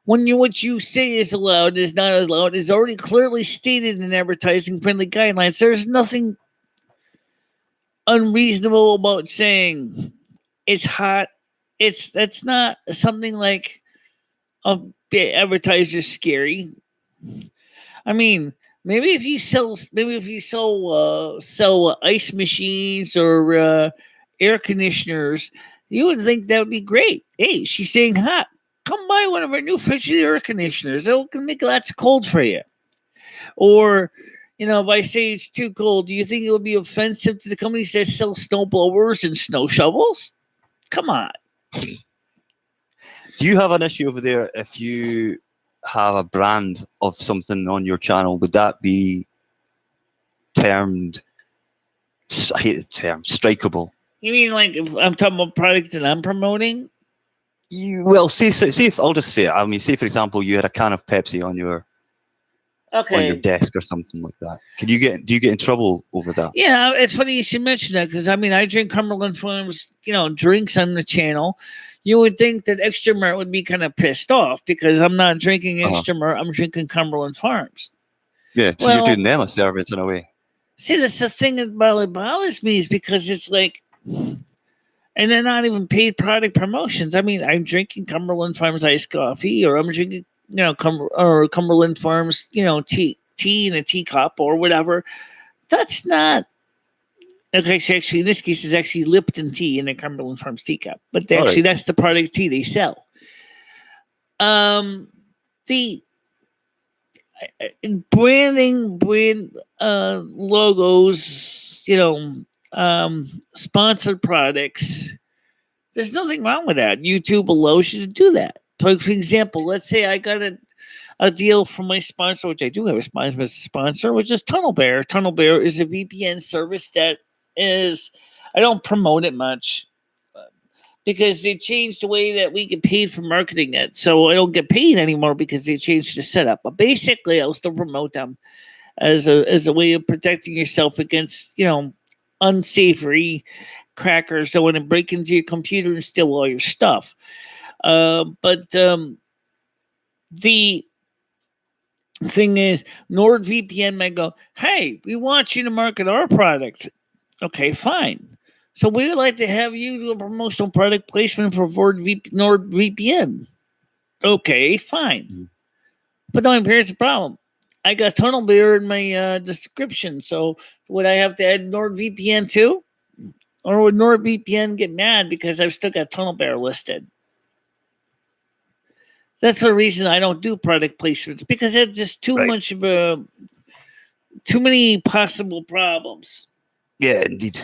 when what you say is allowed is not allowed is already clearly stated in advertising friendly guidelines. There's nothing unreasonable about saying it's hot. That's not something like a advertiser's scary. I mean, maybe if you sell ice machines or air conditioners, you would think that would be great. Hey, she's saying hot. Come buy one of our new Frigidaire air conditioners. It can make lots of cold for you. Or, if I say it's too cold, do you think it would be offensive to the companies that sell snow blowers and snow shovels? Come on. Do you have an issue over there if you have a brand of something on your channel? Would that be termed, I hate the term, strikeable? You mean like if I'm talking about products that I'm promoting? Well, say if I'll just say it. I mean, say for example, you had a can of Pepsi on your desk or something like that. Do you get in trouble over that? Yeah, it's funny you should mention that because I drink Cumberland Farms, drinks on the channel. You would think that Extra Mart would be kind of pissed off because I'm not drinking Extra Mart. I'm drinking Cumberland Farms. Yeah, so you're doing them a service in a way. See, that's the thing that bothers me is because it's like, and they're not even paid product promotions. I'm drinking Cumberland Farms iced coffee, or I'm drinking, Cumberland Farms, tea in a teacup or whatever. That's not. Okay, so actually, in this case, it's actually Lipton tea in a Cumberland Farms teacup. But that's the product tea they sell. The brand logos, sponsored products. There's nothing wrong with that. YouTube allows you to do that. For example, let's say I got a deal from my sponsor, which I do have a sponsor, which is Tunnel Bear. Tunnel Bear is a VPN service that I don't promote it much because they changed the way that we get paid for marketing it. So I don't get paid anymore because they changed the setup. But basically, I'll still promote them as a way of protecting yourself against, unsavory crackers that want to break into your computer and steal all your stuff. But the thing is, NordVPN might go, hey, we want you to market our product. Okay, fine. So we would like to have you do a promotional product placement for NordVPN. Okay, fine. But now here's the problem. I got Tunnel Bear in my description. So would I have to add NordVPN too? Or would NordVPN get mad because I've still got Tunnel Bear listed? That's the reason I don't do product placements, because it's just too much of too many possible problems. Yeah, indeed.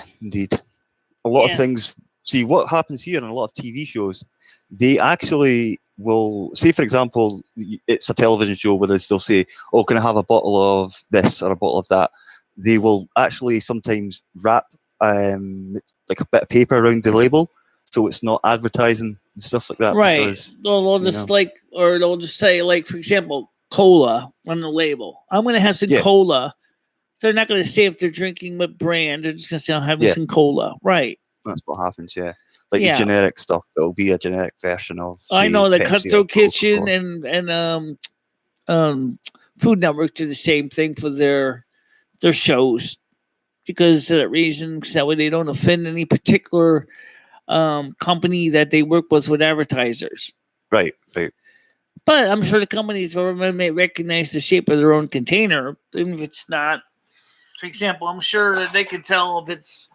A lot of things. See, what happens here in a lot of TV shows, they actually will say, for example, it's a television show where they'll say, oh, can I have a bottle of this or a bottle of that? They will actually sometimes wrap like a bit of paper around the label so it's not advertising and stuff like that. Right. Because, they'll just they'll just say, like, for example, cola on the label. I'm going to have some cola. So they're not going to say if they're drinking what brand. They're just going to say, I'm having some cola. Right. That's what happens, Like the generic stuff, it'll be a generic version of. I know the Pepsi Cutthroat Kitchen and Food Network do the same thing for their shows because of that reason. So that way they don't offend any particular company that they work with advertisers. Right, right. But I'm sure the companies may recognize the shape of their own container, even if it's not. For example, I'm sure that they can tell if it's,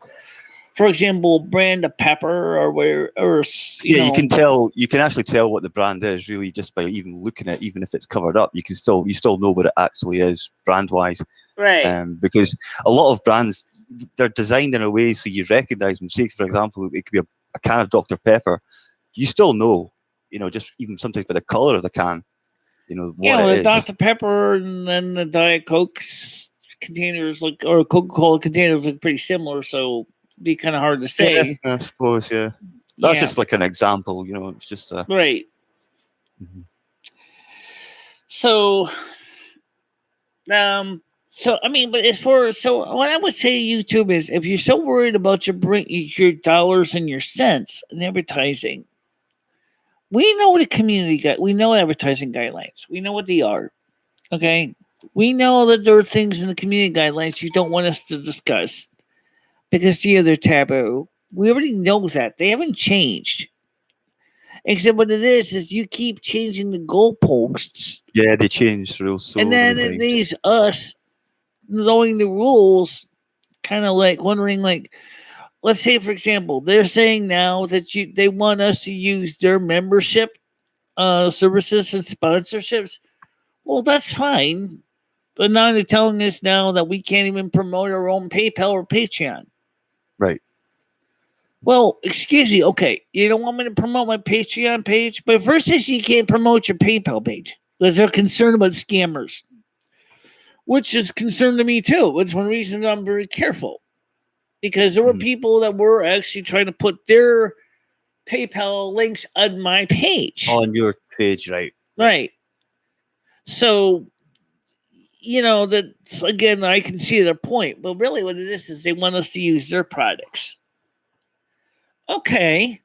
for example, brand of pepper or where, or Yeah, you can tell. You can actually tell what the brand is really just by even looking at it, even if it's covered up. You still know what it actually is brand wise. Right. Because a lot of brands, they're designed in a way so you recognize them. Say, for example, it could be a can of Dr. Pepper. You still know, just even sometimes by the color of the can, what it the is. Dr. Pepper and then the Diet Coke containers or Coca-Cola containers look pretty similar, so it'd be kind of hard to say. Yeah, I suppose, yeah. That's just like an example, it's just right. Mhm. So I mean, but what I would say to YouTube is if you're so worried about your dollars and your cents in advertising, we know the we know advertising guidelines. We know what they are. Okay. We know that there are things in the community guidelines you don't want us to discuss because they're taboo. We already know that. They haven't changed. Except what it is you keep changing the goalposts. Yeah, they change rules so and then many it times. leaves us knowing the rules, kind of like wondering, like, let's say, for example, they're saying now that they want us to use their membership services and sponsorships. Well, that's fine. But now they're telling us now that we can't even promote our own PayPal or Patreon. Right. Well, excuse me. Okay, you don't want me to promote my Patreon page, but first they say you can't promote your PayPal page because they're concerned about scammers, which is concern to me too. It's one reason I'm very careful because there were people that were actually trying to put their PayPal links on my page. On your page, right. Right. So, that's, again, I can see their point. But really what it is they want us to use their products. Okay.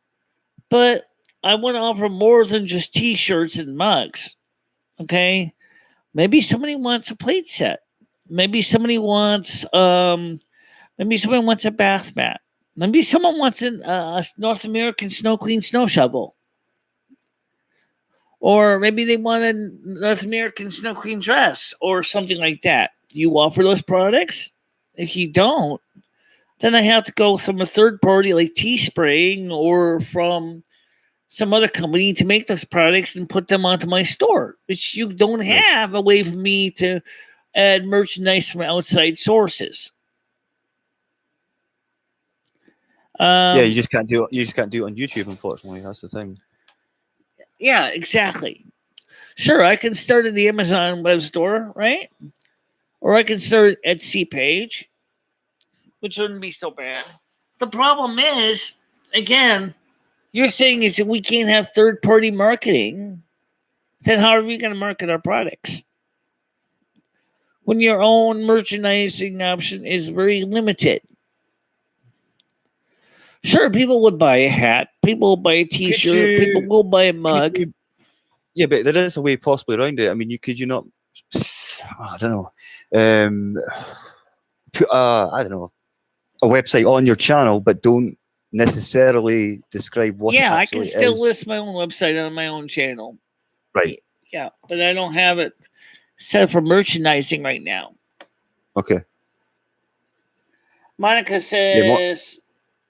But I want to offer more than just T-shirts and mugs. Okay. Maybe somebody wants a plate set. Maybe somebody wants maybe someone wants a bath mat. Maybe someone wants a North American Snow Queen snow shovel. Or maybe they want a North American Snow Queen dress or something like that. Do you offer those products? If you don't, then I have to go from a third party like Teespring or from some other company to make those products and put them onto my store, which you don't have a way for me to add merchandise from outside sources. Yeah, you just can't do it. You just can't do it on YouTube, unfortunately. That's the thing. Yeah, exactly. Sure, I can start at the Amazon web store, right? Or I can start at Etsy page, which wouldn't be so bad. The problem is, again, you're saying is that we can't have third-party marketing. Then how are we going to market our products? When your own merchandising option is very limited. Sure, people would buy a hat. People will buy a T-shirt. People will buy a mug. Yeah, but there is a way possibly around it. I mean, could you not? I don't know. Put I don't know, a website on your channel, but don't necessarily describe what. Yeah, it I can still list my own website on my own channel. Right. Yeah, but I don't have it set for merchandising right now. Okay. Monica says,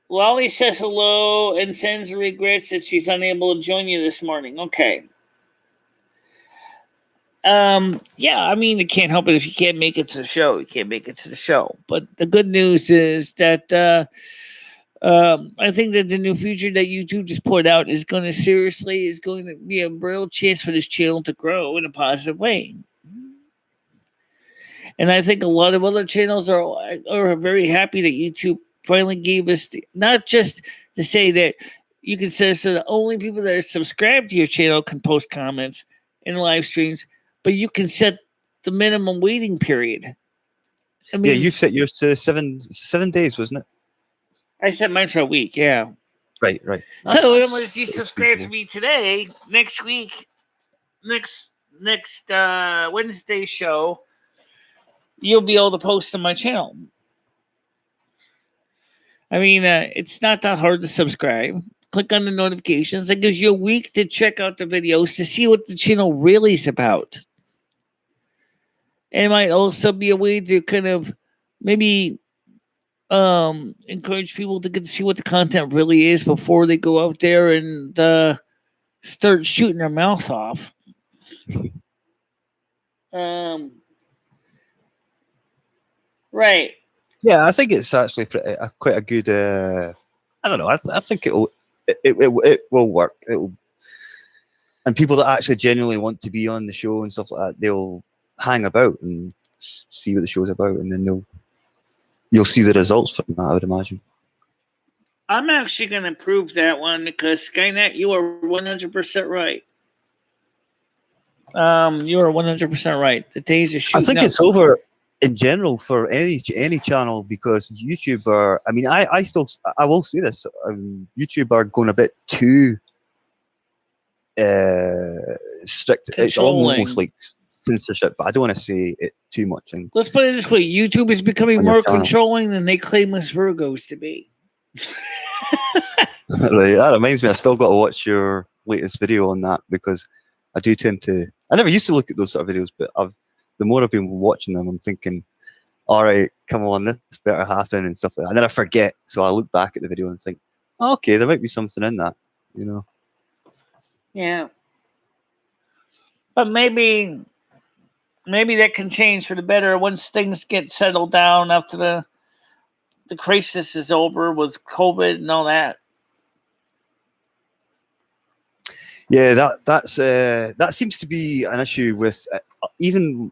Lolly says hello and sends regrets that she's unable to join you this morning. Okay. Yeah, I mean, you can't help it if you can't make it to the show. You can't make it to the show. But the good news is that I think that the new feature that YouTube just put out is going to be a real chance for this channel to grow in a positive way. And I think a lot of other channels are very happy that YouTube finally gave us not just to say that you can say so the only people that are subscribed to your channel can post comments in live streams, but you can set the minimum waiting period. I mean, yeah, you set yours to 7 days, wasn't it? I set mine for a week. Yeah. Right. So if you subscribe to me today, next next Wednesday show, you'll be able to post on my channel. I mean, it's not that hard to subscribe. Click on the notifications. It gives you a week to check out the videos to see what the channel really is about. And it might also be a way to kind of maybe encourage people to get to see what the content really is before they go out there and start shooting their mouth off. Right. Yeah, I think it's actually quite a good. I don't know. I think it will work. It will, and people that actually genuinely want to be on the show and stuff like that, they'll hang about and see what the show's about, and then you'll see the results from that, I would imagine. I'm actually going to prove that one because Skynet, you are 100% right. You are 100% right. The days of shooting. I think it's over in general for any channel because YouTube are. I mean, I will say this. YouTube are going a bit too strict. It's almost like censorship, but I don't want to say it too much. And let's put it this way: YouTube is becoming more controlling than they claim us Virgos to be. Right, that reminds me. I still got to watch your latest video on that because I do tend to. I never used to look at those sort of videos, but the more I've been watching them, I'm thinking, all right, come on, this better happen and stuff like that. And then I forget, so I look back at the video and think, oh, okay, there might be something in that, you know. Yeah, but maybe that can change for the better once things get settled down after the crisis is over with COVID and all that. Yeah, that seems to be an issue with even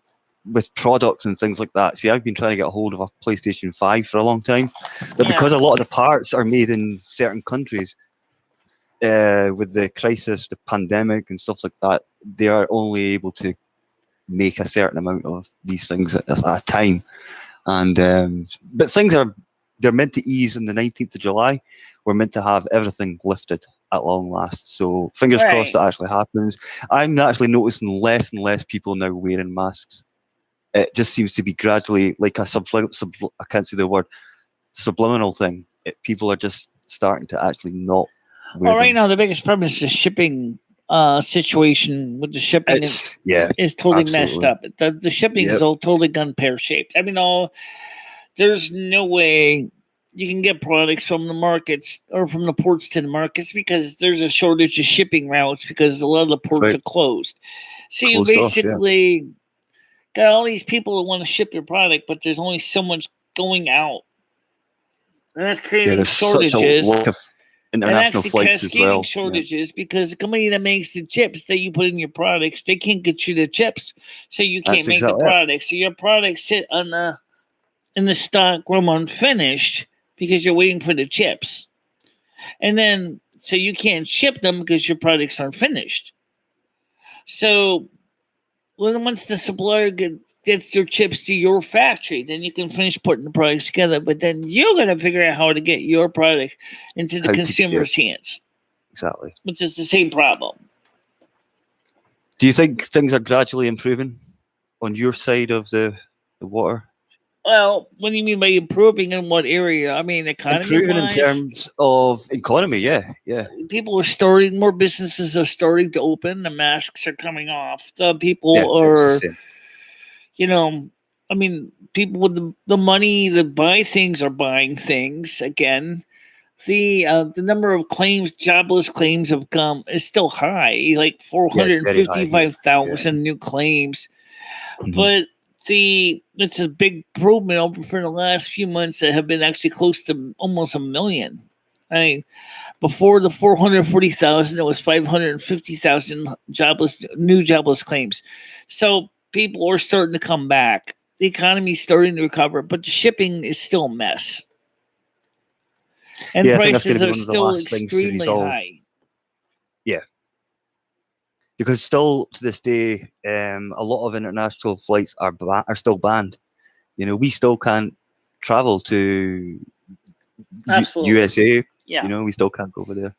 with products and things like that. See, I've been trying to get a hold of a PlayStation 5 for a long time, but because a lot of the parts are made in certain countries, with the crisis, the pandemic and stuff like that, they are only able to make a certain amount of these things at a time. And but they're meant to ease on the 19th of July. We're meant to have everything lifted at long last. So fingers crossed that actually happens. I'm actually noticing less and less people now wearing masks. It just seems to be gradually like a I can't say the word, subliminal thing. People are just starting to actually not wear them. Right now the biggest problem is the shipping situation with the shipping is totally messed up. The shipping is all totally gun pear-shaped. I mean, there's no way you can get products from the markets or from the ports to the markets because there's a shortage of shipping routes because a lot of the ports are closed. So you basically got all these people that want to ship your product, but there's only so much going out. And that's creating shortages. Such a lack of international flights as well. Shortages because the company that makes the chips that you put in your products, they can't get you the chips. So you can't make the product. So your products sit in the stock room unfinished because you're waiting for the chips. And then, so you can't ship them because your products aren't finished. So once the supplier gets their chips to your factory, then you can finish putting the products together. But then you're going to figure out how to get your product into the consumer's hands. Exactly. Which is the same problem. Do you think things are gradually improving on your side of the water? Well, what do you mean by improving in what area? I mean, economy. Improving in terms of economy, yeah. People are more businesses are starting to open. The masks are coming off. The people are, I mean, people with the money that buy things are buying things again. The number of claims, jobless claims have come is still high, like 455,000 new claims. Mm-hmm. But it's a big improvement over for the last few months that have been actually close to almost 1 million. I mean, before the 440,000, it was 550,000 new jobless claims. So people are starting to come back. The economy is starting to recover, but the shipping is still a mess. And prices are still extremely high. Yeah. Because still to this day, a lot of international flights are still banned. We still can't travel to USA. Yeah. We still can't go over there.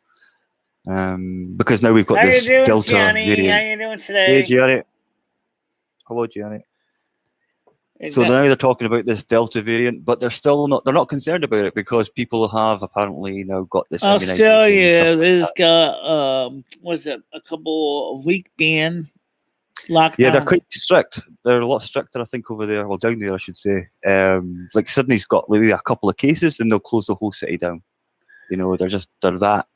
Because now we've got this Delta variant. How you doing today? Hey, Gianni. polygenic. So now they're talking about this Delta variant, but they're not concerned about it because people have apparently now got this immunization. Australia has got was it a couple of week ban lockdown? Yeah, they're quite strict. They're a lot stricter, I think, over there. Well, down there, I should say. Like Sydney's got maybe a couple of cases, then they'll close the whole city down. You know, they're that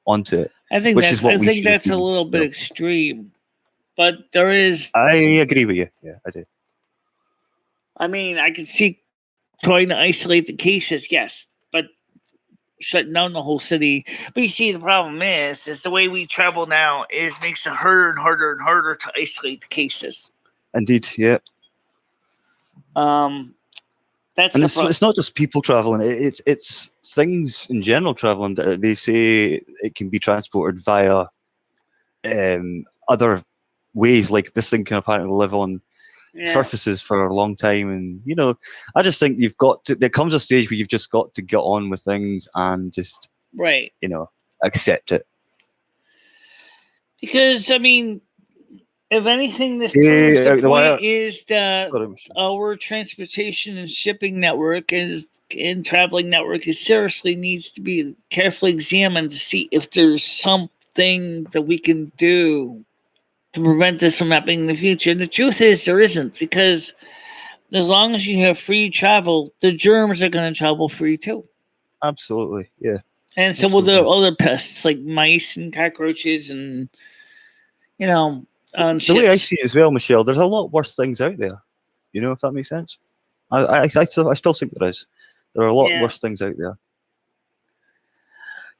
onto it. I think that's a little bit extreme, but there is. I agree with you. Yeah, I do. I mean, I can see trying to isolate the cases, yes, but shutting down the whole city. But you see, the problem is the way we travel now makes it harder and harder and harder to isolate the cases. Indeed, yeah. That's and it's not just people traveling; it's things in general traveling. They say it can be transported via other ways, like this thing can apparently live on surfaces for a long time. And you know, I just think there comes a stage where you've just got to get on with things and just you know, accept it. Because I mean, if anything, this proves the point is that our transportation and shipping network and traveling network seriously needs to be carefully examined to see if there's something that we can do to prevent this from happening in the future. And the truth is there isn't, because as long as you have free travel, the germs are going to travel free too. Absolutely, yeah. And so will the other pests like mice and cockroaches and, you know, the way I see it as well, Michelle, there's a lot worse things out there. You know, if that makes sense. I still think there is. There are a lot worse things out there.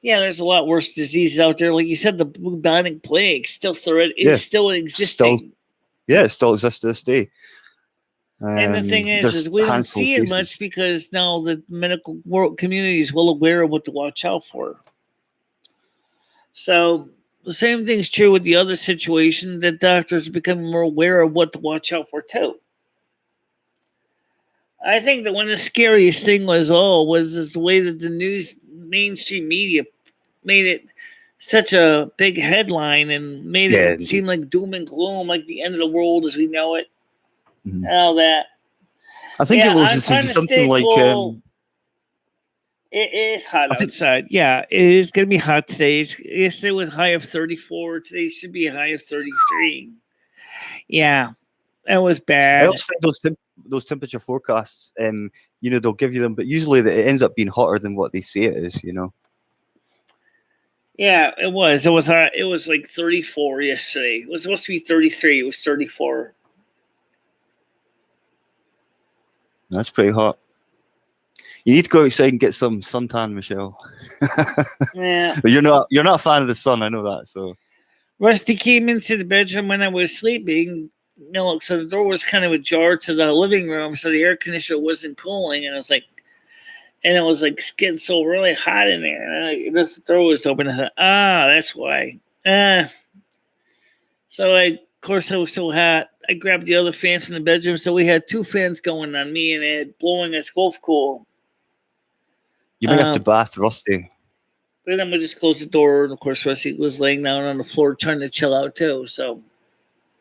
Yeah, there's a lot worse diseases out there. Like you said, the bubonic plague still still existing. It still exists to this day. And the thing is we don't see it much because now the medical world community is well aware of what to watch out for. So the same thing's true with the other situation, that doctors are becoming more aware of what to watch out for too. I think that one of the scariest thing was the way that the mainstream media made it such a big headline and made it seem like doom and gloom, like the end of the world as we know it. And all that. I think it was something like it is hot outside. Yeah, it is going to be hot today. Yesterday was a high of 34. Today should be a high of 33. Yeah, that was bad. I also think those temperature forecasts, you know, they'll give you them, but usually it ends up being hotter than what they say it is, you know. Yeah, it was. It was like 34 yesterday. It was supposed to be 33. It was 34. That's pretty hot. You need to go outside and get some suntan, Michelle. Yeah. But you're not a fan of the sun, I know that. So Rusty came into the bedroom when I was sleeping. You know, so the door was kind of ajar to the living room, so the air conditioner wasn't cooling, and it was like getting so really hot in there. And the door was open. I thought, that's why. So of course I was so hot. I grabbed the other fans from the bedroom, so we had two fans going on me, and it blowing us both cool. You may have to bath Rusty. But then we just closed the door, and of course Rusty was laying down on the floor trying to chill out too. So,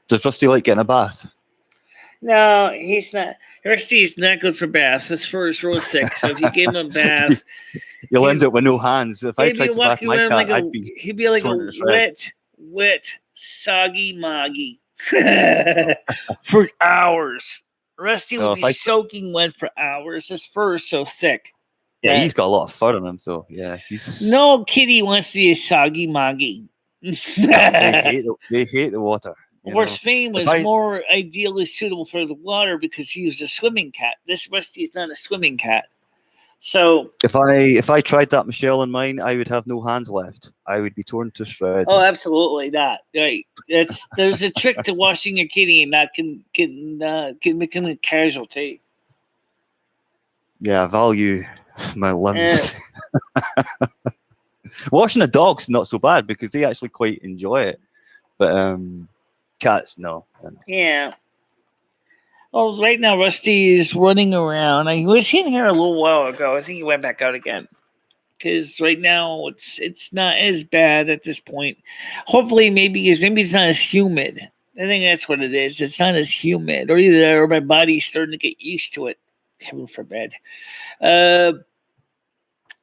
does Rusty like getting a bath? No, he's not. Rusty's not good for baths. His fur is real thick, so if you gave him a bath, you'll end up with no hands. If I tried to bath my cat, he'd be like a wet, soggy moggy for hours. Rusty would be soaking wet for hours. His fur is so thick. Yeah, he's got a lot of fur on him, so yeah. No kitty wants to be a soggy moggy. They hate the water. Of course, Fame was more ideally suitable for the water because he was a swimming cat. This Rusty is not a swimming cat. So if I tried that, Michelle, on mine, I would have no hands left. I would be torn to shreds. Oh, absolutely not. Right. There's a trick to washing your kitty and not can become a casualty. Yeah, I value my limbs. Washing a dog's not so bad because they actually quite enjoy it. But cats, no. Yeah. Oh, right now Rusty is running around. I was in here a little while ago. I think he went back out again. Because right now it's not as bad at this point. Hopefully, maybe it's not as humid. I think that's what it is. It's not as humid, or either that, or my body's starting to get used to it. Heaven forbid. Uh,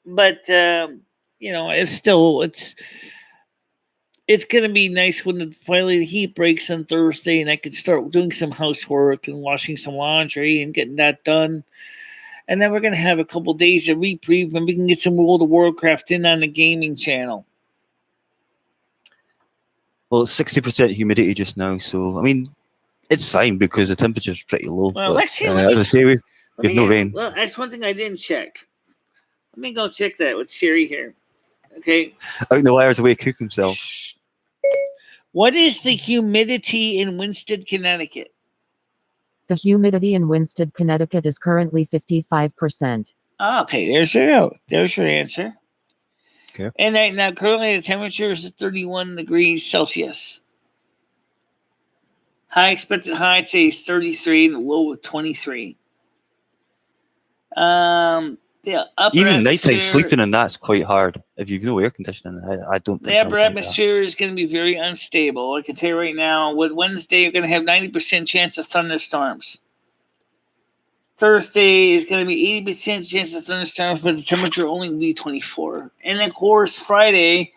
but it's gonna be nice when finally the heat breaks on Thursday, and I can start doing some housework and washing some laundry and getting that done. And then we're gonna have a couple days of reprieve, and we can get some World of Warcraft in on the gaming channel. Well, it's 60% humidity just now, so I mean, it's fine because the temperature's pretty low. Well, but, let's see. as I say, we have no rain. Well, that's one thing I didn't check. Let me go check that with Siri here. Okay. Out in the wires away, cook himself. What is the humidity in Winston, Connecticut? The humidity in Winston, Connecticut is currently 55%. Okay, there's your answer. Okay. And right now, currently the temperature is 31 degrees Celsius. High expected high today is 33 and low of 23. The upper Even nighttime atmosphere, sleeping in that's quite hard. If you've no air conditioning, I don't think the I upper would do that. atmosphere is going to be very unstable. I can tell you right now, with Wednesday, you're going to have 90% chance of thunderstorms. Thursday is going to be 80% chance of thunderstorms, but the temperature only will be 24. And of course, Friday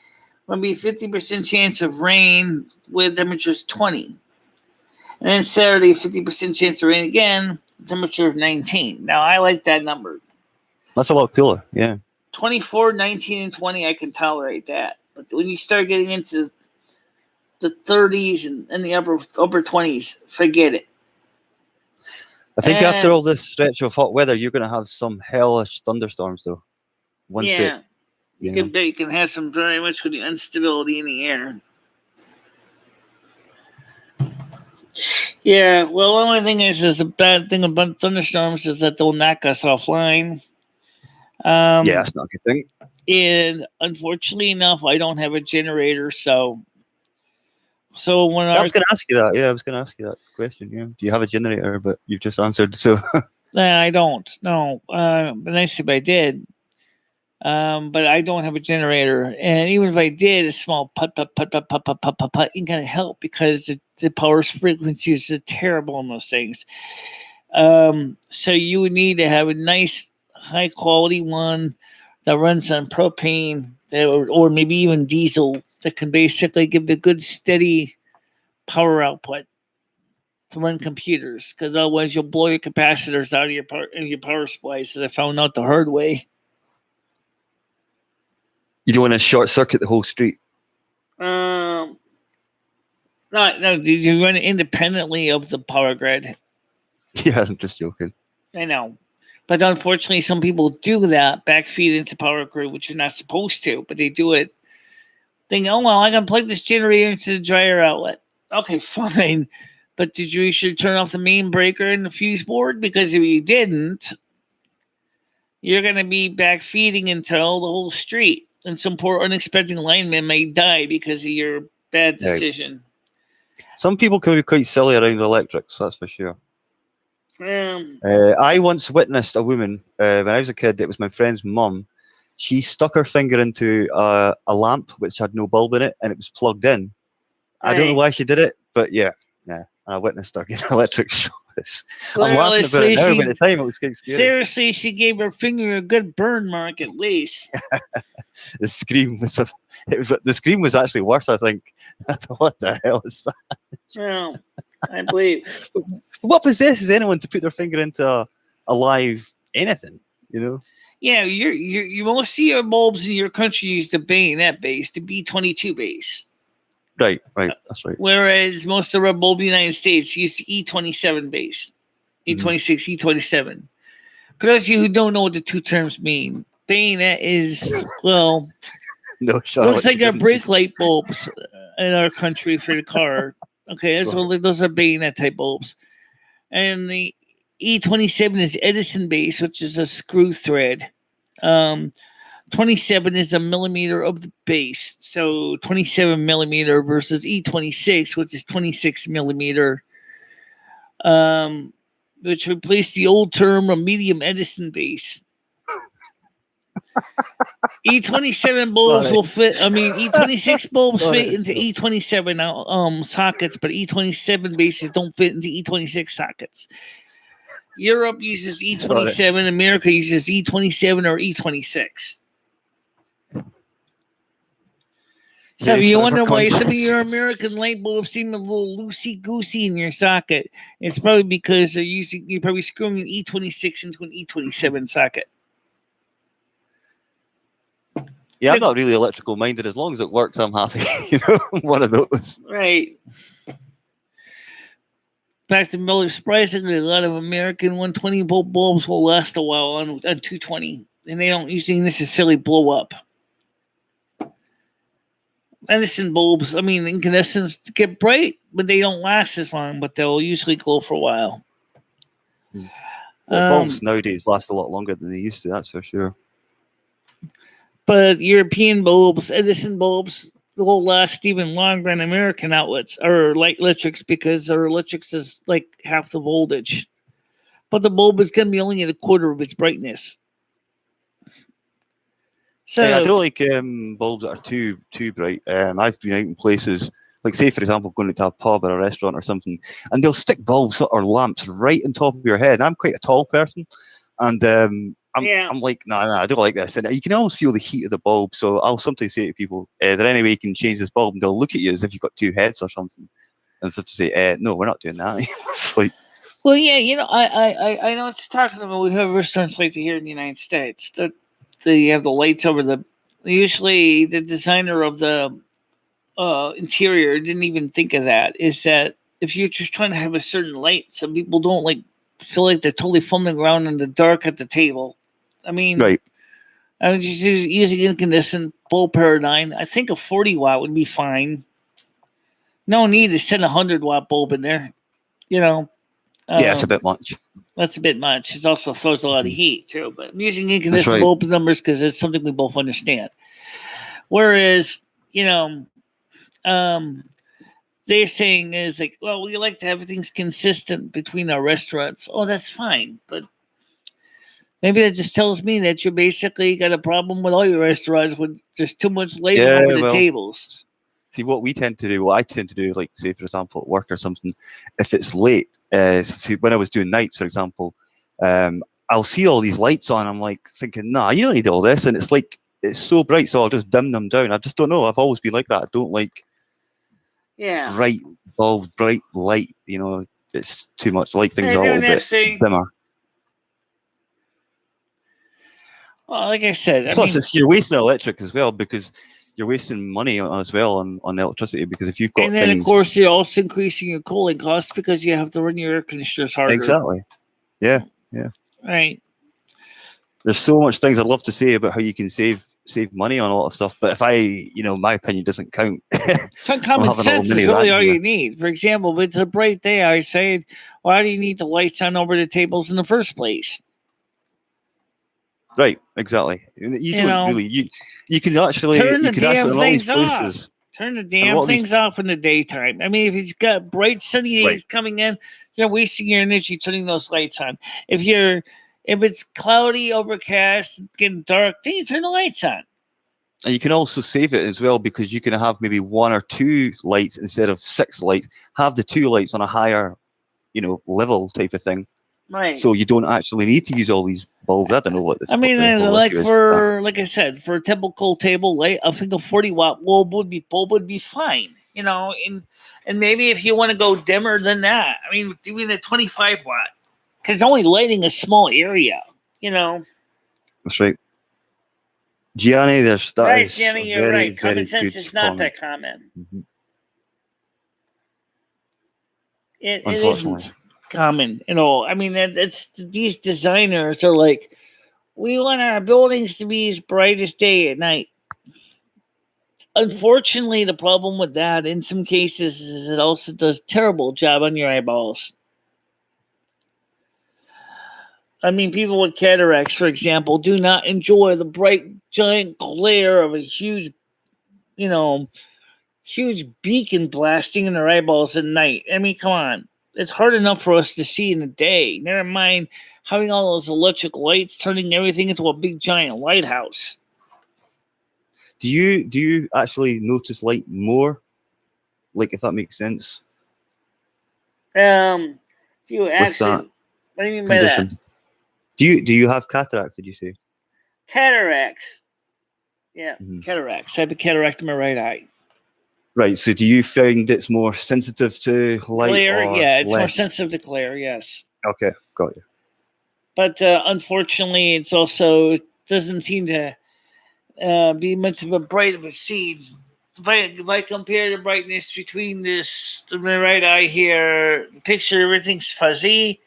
will be 50% chance of rain with temperatures 20. And then Saturday, 50% chance of rain again, temperature of 19. Now, I like that number. That's a lot cooler, yeah. 24, 19, and 20, I can tolerate that. But when you start getting into the 30s and the upper 20s, forget it. I think after all this stretch of hot weather, you're going to have some hellish thunderstorms, though. You can have some very much with the instability in the air. Yeah, well, the only thing is the bad thing about thunderstorms is that they'll knock us offline. Yeah, that's not a good thing. And unfortunately enough, I don't have a generator, so when I was going to ask you that. Yeah, I was going to ask you that question. Yeah, do you have a generator? But you've just answered. So I don't. No, but nice if I did. But I don't have a generator, and even if I did, a small put ain't gonna help because the power frequencies are terrible on those things. So you would need to have a nice, high quality one that runs on propane, or maybe even diesel, that can basically give a good steady power output to run computers. Because otherwise, you'll blow your capacitors out of your power supplies, as I found out the hard way. you don't want to short circuit the whole street. No, you run it independently of the power grid. Yeah, I'm just joking. I know. But unfortunately, some people do that, backfeed into power grid, which you're not supposed to, but they do it. Think, oh, well, I can plug this generator into the dryer outlet. Okay, fine. But did you should turn off the main breaker and the fuse board? Because if you didn't, you're going to be backfeeding into the whole street. And some poor unexpected lineman may die because of your bad decision. Some people can be quite silly around electrics, that's for sure. I once witnessed a woman, when I was a kid, it was my friend's mum. She stuck her finger into a lamp which had no bulb in it, and it was plugged in. I don't know why she did it, but yeah, I witnessed her getting electric shock. I'm laughing about it now, but at the time it was quite scary. Seriously, she gave her finger a good burn mark at least. The scream was actually worse, I think. I thought, what the hell is that? Well, I believe. What possesses anyone to put their finger into a live anything, you know? Yeah, you most see your bulbs in your country use the bayonet base, the B22 base. Right, that's right. Whereas most of our bulbs in the United States use the E27 base, E26, E27. For those of you who don't know what the two terms mean, bayonet is, well, looks like our brake light bulbs in our country for the car. Okay, those are bayonet type bulbs. And the E27 is Edison base, which is a screw thread. 27 is a millimeter of the base. So 27 millimeter versus E26, which is 26 millimeter, which replaced the old term of medium Edison base. E27 bulbs Sorry. will fit. I mean, E26 bulbs Sorry. fit into E27 sockets, but E27 bases don't fit into E26 sockets. Europe uses E27. America uses E27 or E26. So if you wonder why some of your American light bulbs seem a little loosey-goosey in your socket, it's probably because you're probably screwing an E26 into an E27 socket. Yeah, I'm not really electrical minded. As long as it works, I'm happy. One of those. Right. In fact, surprisingly, a lot of American 120 volt bulbs will last a while on 220, and they don't usually necessarily blow up. Edison bulbs, incandescents get bright, but they don't last as long, but they'll usually glow for a while. Well, bulbs nowadays last a lot longer than they used to, that's for sure. But European bulbs, Edison bulbs, will last even longer than American outlets or light electrics because our electrics is like half the voltage. But the bulb is going to be only at a quarter of its brightness. So I don't like bulbs that are too bright. I've been out in places, like say for example, going to a pub or a restaurant or something, and they'll stick bulbs or lamps right on top of your head. And I'm quite a tall person, and I'm like, nah, I don't like this. And you can almost feel the heat of the bulb. So I'll sometimes say to people, is there any way you can change this bulb? And they'll look at you as if you've got two heads or something. And so to say, no, we're not doing that. It's like, well, yeah, I know what you're talking about. We have restaurants like here in the United States that they have the lights over the. Usually, the designer of the interior didn't even think of that. Is that if you're just trying to have a certain light, some people don't feel like they're totally fumbling around in the dark at the table. right. I was just using incandescent bulb paradigm. I think a 40 watt would be fine. No need to send a 100-watt bulb in there. Yeah, it's a bit much. That's a bit much. It also throws a lot of heat too. But I'm using incandescent bulb numbers because it's something we both understand. Whereas, they're saying is like, well, we like to have things consistent between our restaurants. Oh, that's fine, but maybe that just tells me that you basically got a problem with all your restaurants with just too much light over the tables. See, what I tend to do, like say for example at work or something, if it's late, when I was doing nights, for example, I'll see all these lights on. I'm like thinking, nah, you don't need all this, and it's like it's so bright, so I'll just dim them down. I just don't know. I've always been like that. I don't like bright bulbs, bright light. It's too much. I like things a little bit dimmer. Well, like I said, plus you're wasting electric as well because you're wasting money as well on electricity because if you've got and then of course you're also increasing your cooling costs because you have to run your air conditioners harder. Exactly. Yeah. Right. There's so much things I'd love to say about how you can save money on a lot of stuff, but if my opinion doesn't count. Some common sense is really all you need. For example, if it's a bright day, I say, why do you need the lights on over the tables in the first place? Right, exactly. You don't really. You can actually turn the damn things off. Turn the damn things off in the daytime. If it's got bright sunny days coming in, you're wasting your energy turning those lights on. If it's cloudy, overcast, it's getting dark, then you turn the lights on. And you can also save it as well because you can have maybe one or two lights instead of 6 lights. Have the 2 lights on a higher, level type of thing. Right. So you don't actually need to use all these bulbs. I don't know what this. like I said, for a typical table light, I think a 40-watt bulb would be fine. And maybe if you want to go dimmer than that, doing a 25-watt, because only lighting a small area. That's right. Gianni, Gianni, you're right. Common sense is not that common. Mm-hmm. It isn't common at all. It's these designers are like, we want our buildings to be as bright as day at night. Unfortunately, the problem with that in some cases is it also does a terrible job on your eyeballs. People with cataracts, for example, do not enjoy the bright, giant glare of a huge beacon blasting in their eyeballs at night. Come on. It's hard enough for us to see in the day. Never mind having all those electric lights, turning everything into a big giant lighthouse. Do you actually notice light more? Like, if that makes sense. Do you What's that actually? What do you mean by that? condition? Do you have cataracts? Did you say? Cataracts. Yeah, Mhm. cataracts. I have a cataract in my right eye. Right. So, do you find it's more sensitive to light Glare, or yeah, it's more less? sensitive to glare. Yes, Okay, got you. but unfortunately, it's also doesn't seem to be much of a bright of a scene. If I compare the brightness between my right eye here, the picture, everything's fuzzy,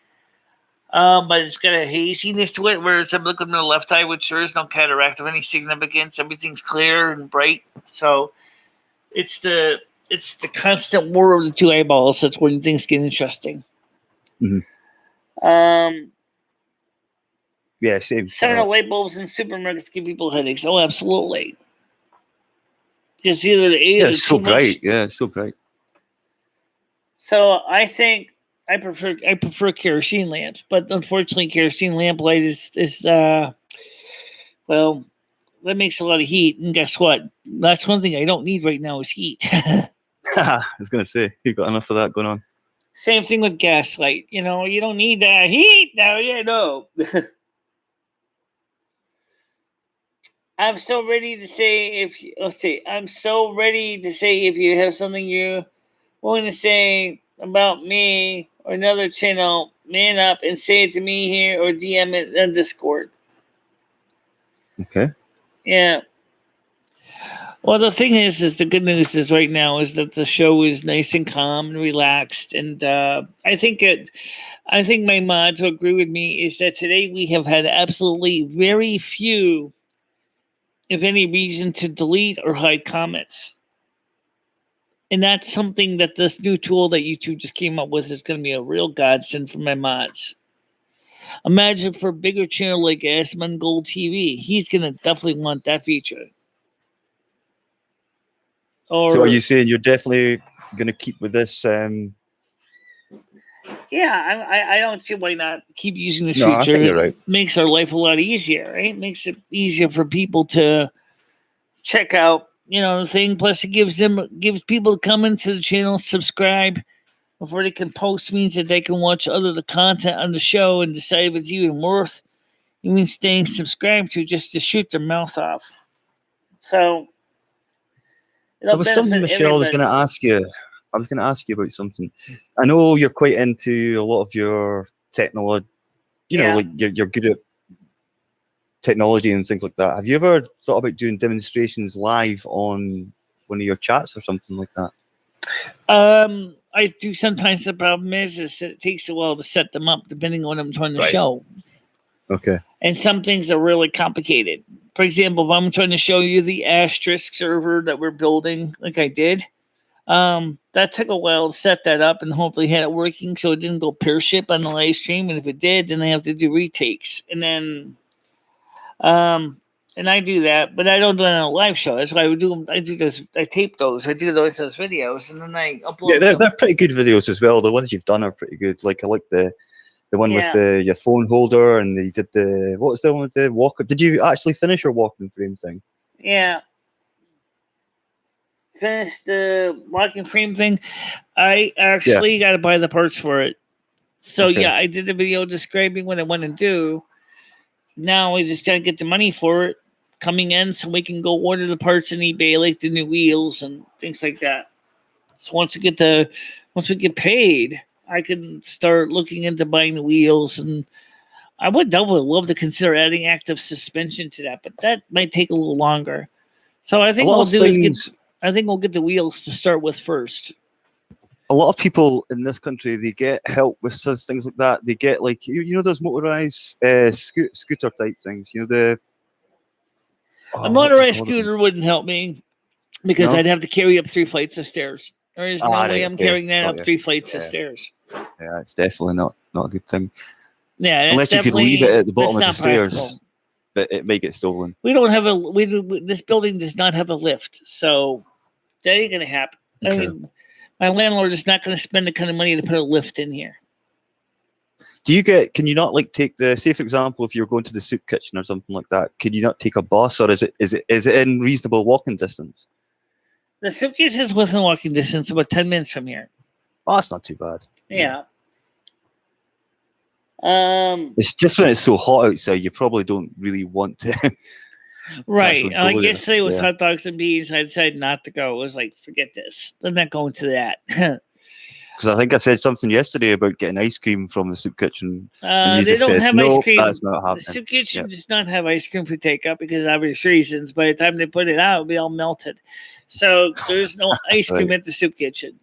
but it's got a haziness to it. Whereas I'm looking at the left eye, which there is no cataract of any significance. Everything's clear and bright. So it's the constant war of the two eyeballs. That's when things get interesting. Mm-hmm. Yeah, same. Some of the light bulbs in supermarkets give people headaches. Oh, absolutely. Because either it's so too bright. much. Yeah, it's so bright. So I think I prefer kerosene lamps, but unfortunately, kerosene lamp light is well, that makes a lot of heat. And guess what? That's one thing I don't need right now is heat. I was gonna say you've got enough of that going on. Same thing with gaslight. You know, you don't need that heat now. Yeah, no. I'm so ready to say I'm so ready to say if you have something you want to say about me or another channel, man up and say it to me here or DM it on Discord. Okay. Yeah. Well, the thing is the good news is right now is that the show is nice and calm and relaxed, and I think my mods will agree with me is that today we have had absolutely very few, if any, reason to delete or hide comments. And that's something that this new tool that YouTube just came up with is going to be a real godsend for my mods. Imagine for a bigger channel like Asmon Gold TV, he's going to definitely want that feature. So, are you saying you're definitely going to keep with this? Yeah, I don't see why not keep using this No, feature. I think you're right. It makes our life a lot easier, right? It makes it easier for people to check out, the thing. Plus, it gives people to come into the channel, subscribe before they can post. Means that they can watch other the content on the show and decide if it's even worth even staying subscribed to just to shoot their mouth off. So There was something, Michelle, I was going to ask you. I was going to ask you about something. I know you're quite into a lot of your technology. Like you're good at technology and things like that. Have you ever thought about doing demonstrations live on one of your chats or something like that? I do sometimes. The problem is it takes a while to set them up, depending on what I'm trying to show. Okay. And some things are really complicated. For example, if I'm trying to show you the asterisk server that we're building, like I did, that took a while to set that up and hopefully had it working so it didn't go peer ship on the live stream. And if it did, then I have to do retakes. And then, and I do that, but I don't do it on a live show. That's why I do those. I tape those. I do those as videos, and then I upload. Yeah, they're pretty good videos as well. The ones you've done are pretty good. Like I like the one with your phone holder, and you did what was the one with the walker? Did you actually finish your walking frame thing? Yeah. Finished the walking frame thing. I actually got to buy the parts for it. So I did the video describing what I want to do. Now we just gotta get the money for it coming in so we can go order the parts on eBay, like the new wheels and things like that. So once we get paid, I can start looking into buying the wheels, and I would definitely love to consider adding active suspension to that, but that might take a little longer. So I think we'll get the wheels to start with first. A lot of people in this country, they get help with things like that. They get like those motorized scooter type things. A motorized scooter wouldn't help me because I'd have to carry up 3 flights of stairs. There is no way I'm carrying that up 3 flights of stairs. Yeah, it's definitely not a good thing. Yeah, unless you could leave it at the bottom of the stairs, but it may get stolen. We don't have this building does not have a lift, so that ain't gonna happen. Okay. I mean, my landlord is not going to spend the kind of money to put a lift in here. Can you not like take say for example, if you're going to the soup kitchen or something like that, can you not take a bus, or is it in reasonable walking distance? The soup kitchen is within walking distance, about 10 minutes from here. Oh, that's not too bad. Yeah. It's just when it's so hot outside, you probably don't really want to. Right. actually go there. Yesterday was Yeah. hot dogs and beans. I decided not to go. It was like, forget this. I'm not going to that. Because I think I said something yesterday about getting ice cream from the soup kitchen. And you They just don't said, have no, ice cream. that's not The happening. soup kitchen Yep. does not have ice cream for takeout because of obvious reasons. By the time they put it out, it'll be all melted. So there's no ice cream Right. at the soup kitchen.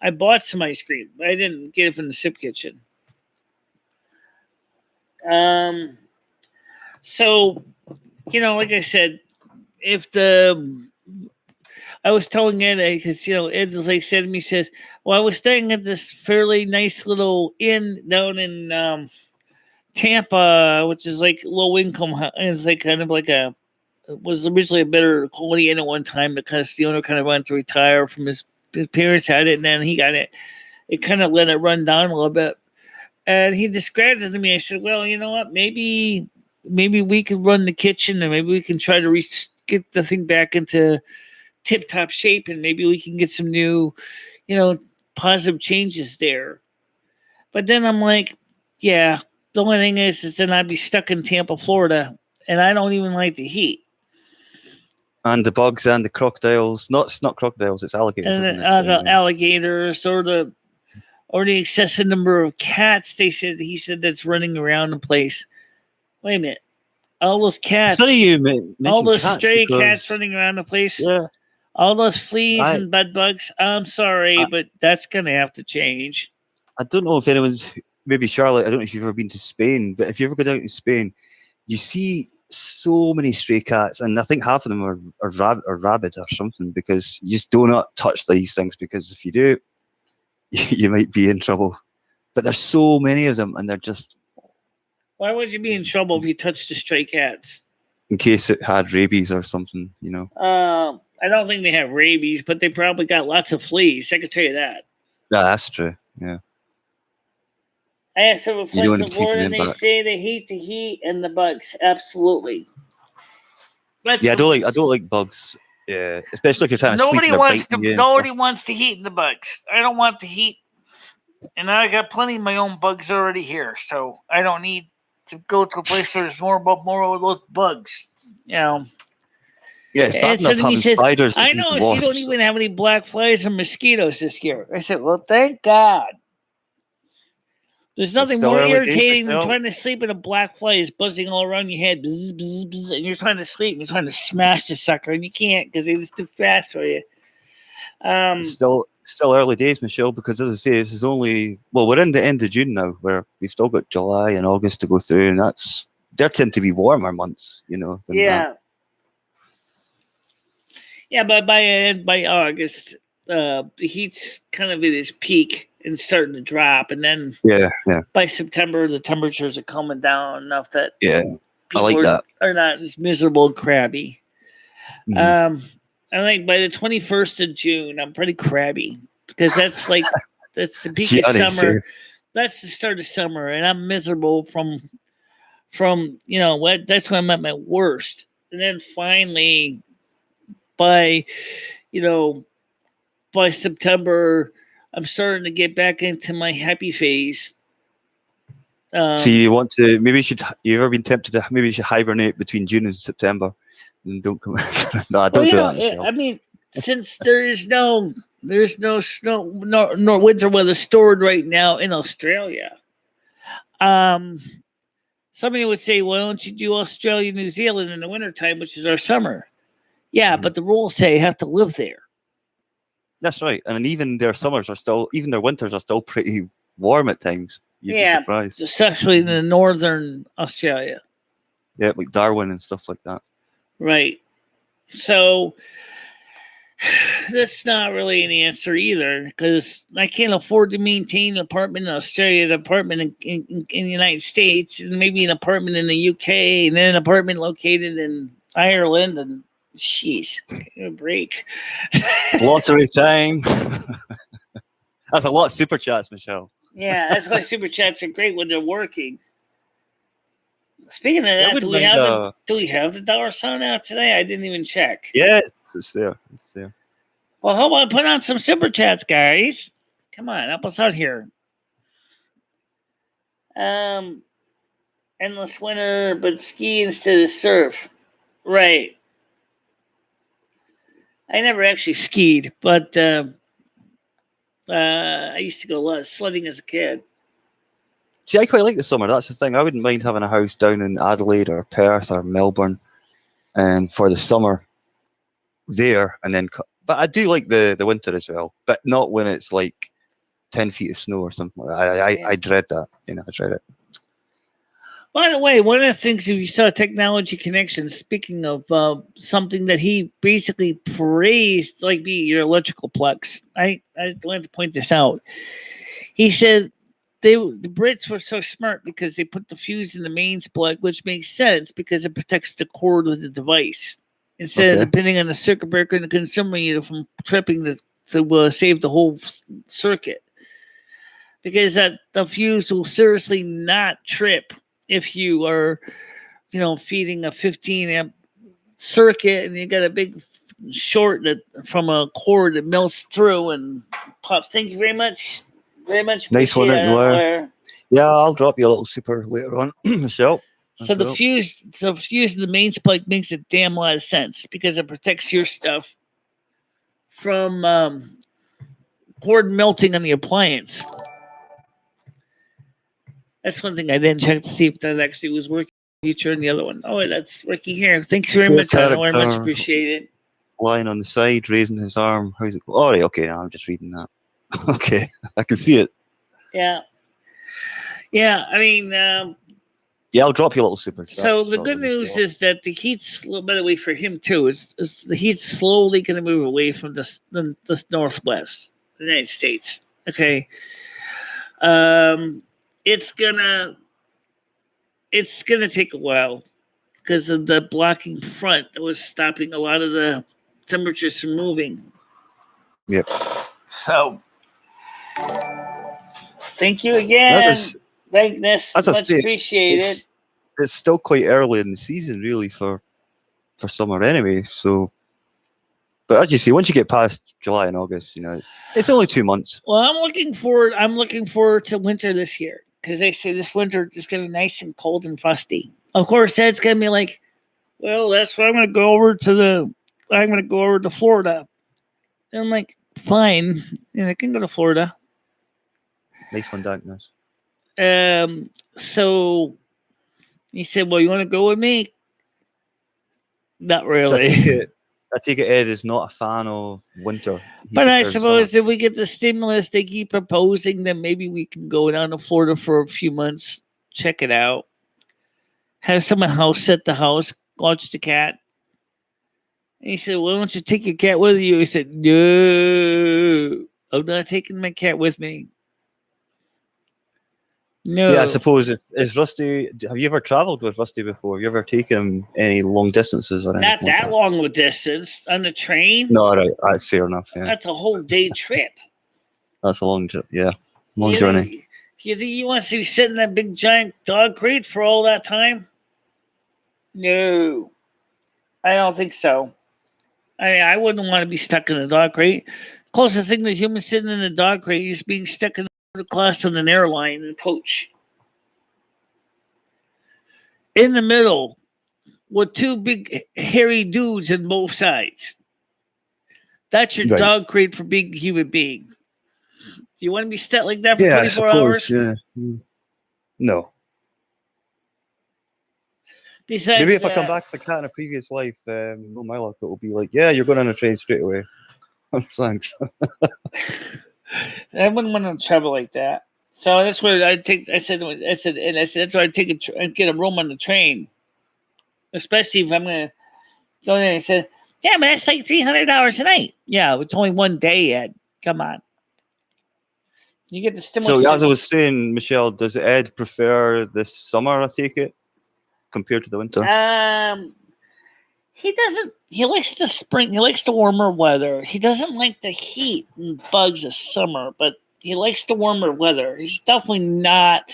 I bought some ice cream, but I didn't get it from the soup kitchen. So, like I said, I was telling Ed, because Ed like said to me, says, "Well, I was staying at this fairly nice little inn down in Tampa, which is like low income. It's like kind of like it was originally a better quality inn at one time because the owner kind of wanted to retire from his parents had it, and then he got it. It kind of let it run down a little bit." And he described it to me. I said, "Well, you know what? Maybe we could run the kitchen, and maybe we can try to get the thing back into tip-top shape, and maybe we can get some new, positive changes there." But then I'm like, yeah, the only thing is then I'd be stuck in Tampa, Florida, and I don't even like the heat. And the bugs and the crocodiles. It's not crocodiles, it's alligators. And Isn't it? the alligators or the excessive number of cats he said that's running around the place. Wait a minute. All those cats. It's funny you all mentioned those cats stray because, cats running around the place. Yeah. All those fleas and bed bugs. I'm sorry, but that's going to have to change. I don't know if anyone's, maybe Charlotte, I don't know if you've ever been to Spain, but if you ever go down to Spain, you see so many stray cats, and I think half of them are rabid or something, because you just do not touch these things, because if you do, you might be in trouble. But there's so many of them, and they're just... Why would you be in trouble if you touched the stray cats? In case it had rabies or something, I don't think they have rabies, but they probably got lots of fleas. I can tell you that. Yeah, that's true. Yeah. I asked some friends in Florida, and they say they hate the heat and the bugs. Absolutely. I don't like bugs. Yeah, especially if you're trying to sleep. Nobody wants the heat and the bugs. I don't want the heat, and I got plenty of my own bugs already here, so I don't need to go to a place where there's more of those bugs. Yeah, it's bad enough having spiders. I know, so you don't even have any black flies or mosquitoes this year. I said, well, thank God. There's nothing more irritating than trying to sleep and a black fly is buzzing all around your head, bzz, bzz, bzz, and you're trying to sleep and you're trying to smash the sucker, and you can't because it's too fast for you. Still early days, Michelle, because as I say, this is only, we're in the end of June now, where we've still got July and August to go through, and they tend to be warmer months, than that. Yeah, but by August, the heat's kind of at its peak and starting to drop, and then by September the temperatures are coming down enough that people are not as miserable and crabby. I think by the 21st of June I'm pretty crabby, because that's that's the peak of summer. That's the start of summer, and I'm miserable from that's when I'm at my worst. And then finally by September I'm starting to get back into my happy phase. So you want to, you've ever been tempted to, maybe you should hibernate between June and September and don't come out. No, don't do that, Michelle. I mean, since there's no snow, nor winter weather stored right now in Australia. Somebody would say, why don't you do Australia, New Zealand in the wintertime, which is our summer? Yeah, but the rules say you have to live there. That's right. And even their summers are still, even their winters are still pretty warm at times. You'd be surprised. Especially in the northern Australia. Yeah, like Darwin and stuff like that. Right. So that's not really an answer either, because I can't afford to maintain an apartment in Australia, an apartment in the United States, and maybe an apartment in the UK, and then an apartment located in Ireland, and jeez, give a break. Lottery time. That's a lot of super chats, Michelle. Yeah, that's why super chats are great when they're working. Speaking of that, wouldn't mind. Do we have the dollar sign out today? I didn't even check. Yeah, it's there. It's there. Well, how about put on some super chats, guys? Come on, help us out here. Endless winter, but ski instead of surf. Right. I never actually skied, but I used to go a lot of sledding as a kid. See, I quite like the summer. That's the thing. I wouldn't mind having a house down in Adelaide or Perth or Melbourne, for the summer there, and then. But I do like the winter as well, but not when it's like 10 feet of snow or something like that. I dread that. I dread it. By the way, one of the things you saw Technology Connection, speaking of something that he basically praised, like your electrical plugs. I wanted to point this out. He said the Brits were so smart because they put the fuse in the mains plug, which makes sense because it protects the cord of the device instead of depending on the circuit breaker and the consumer unit from tripping to save the whole circuit. Because the fuse will seriously not trip if you are, feeding a 15 amp circuit and you got a big short from a cord that melts through and pops. Thank you very much. Very much. Nice one, Ware. Yeah, I'll drop you a little super later on, Michelle. So the fuse in the mains plug makes a damn lot of sense because it protects your stuff from cord melting on the appliance. That's one thing I didn't check to see if that actually was working. Feature and the other one. Oh, that's working here. Thanks very much, I much appreciate it. Lying on the side, raising his arm. How's it? Oh, okay. No, I'm just reading that. Okay, I can see it. Yeah. I mean, yeah, I'll drop you a little super. So the good news is that the heat's, by the way, for him too, is the heat's slowly going to move away from the northwest, the United States. Okay. It's gonna take a while because of the blocking front that was stopping a lot of the temperatures from moving. Yep. So, thank you again. Much appreciated. It's still quite early in the season, really, for summer anyway. So, but as you see, once you get past July and August, it's only 2 months. Well, I'm looking forward to winter this year because they say this winter is going to be nice and cold and frosty. Of course, that's going to be like, well, that's why I'm going to go over to Florida. And I'm like, fine, I can go to Florida. Nice one, Douglas. So he said, well, you want to go with me? Not really. So I take it Ed is not a fan of winter. But I suppose if we get the stimulus, they keep proposing that maybe we can go down to Florida for a few months, check it out, have someone house sit the house, watch the cat. And he said, why don't you take your cat with you? He said, no, I'm not taking my cat with me. No. Yeah, I suppose is Rusty. Have you ever traveled with Rusty before? Have you ever taken him any long distances or anything? Not that long of a distance on the train. No, right, that's fair enough. Yeah, that's a whole day trip. That's a long trip. Yeah, long journey. You think you want to be sitting in that big giant dog crate for all that time? No, I don't think so. I wouldn't want to be stuck in a dog crate. Closest thing to human sitting in a dog crate is being stuck in the class on an airline and coach. In the middle with two big hairy dudes on both sides. That's your dog crate for being a human being. Do you want to be stuck like that for 24 hours? Yeah. No. Besides, maybe if I come back to cat in a previous life, my luck, it will be like, yeah, you're going on a train straight away. Thanks. I wouldn't want to travel like that. So that's what I take. I said that's why I take get a room on the train, especially if I'm gonna go there. I said, yeah, but that's like $300 a night. Yeah, it's only one day, Ed. Come on. You get the stimulus. So as I was saying, Michelle, does Ed prefer this summer? I take it compared to the winter. He doesn't. He likes the spring. He likes the warmer weather. He doesn't like the heat and bugs of summer. But he likes the warmer weather. He's definitely not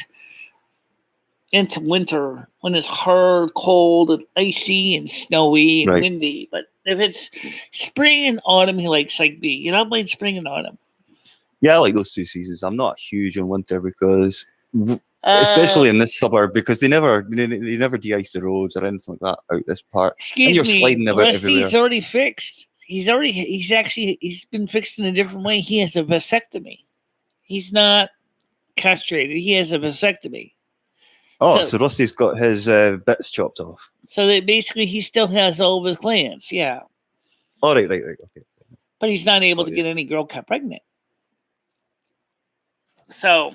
into winter when it's hard, cold, and icy, and snowy, and Right. windy. But if it's spring and autumn, he likes like me. You know, I like spring and autumn. Yeah, I like those two seasons. I'm not huge on winter because, especially in this suburb, because they never de-ice the roads or anything like that out this part. Excuse and you're me, sliding about Rusty's everywhere. already fixed. He's been fixed in a different way. He has a vasectomy. He's not castrated. He has a vasectomy. Oh, so Rusty's got his bits chopped off. So that basically he still has all of his glands, yeah. Oh, right, okay. But he's not able to get any girl cat pregnant. So.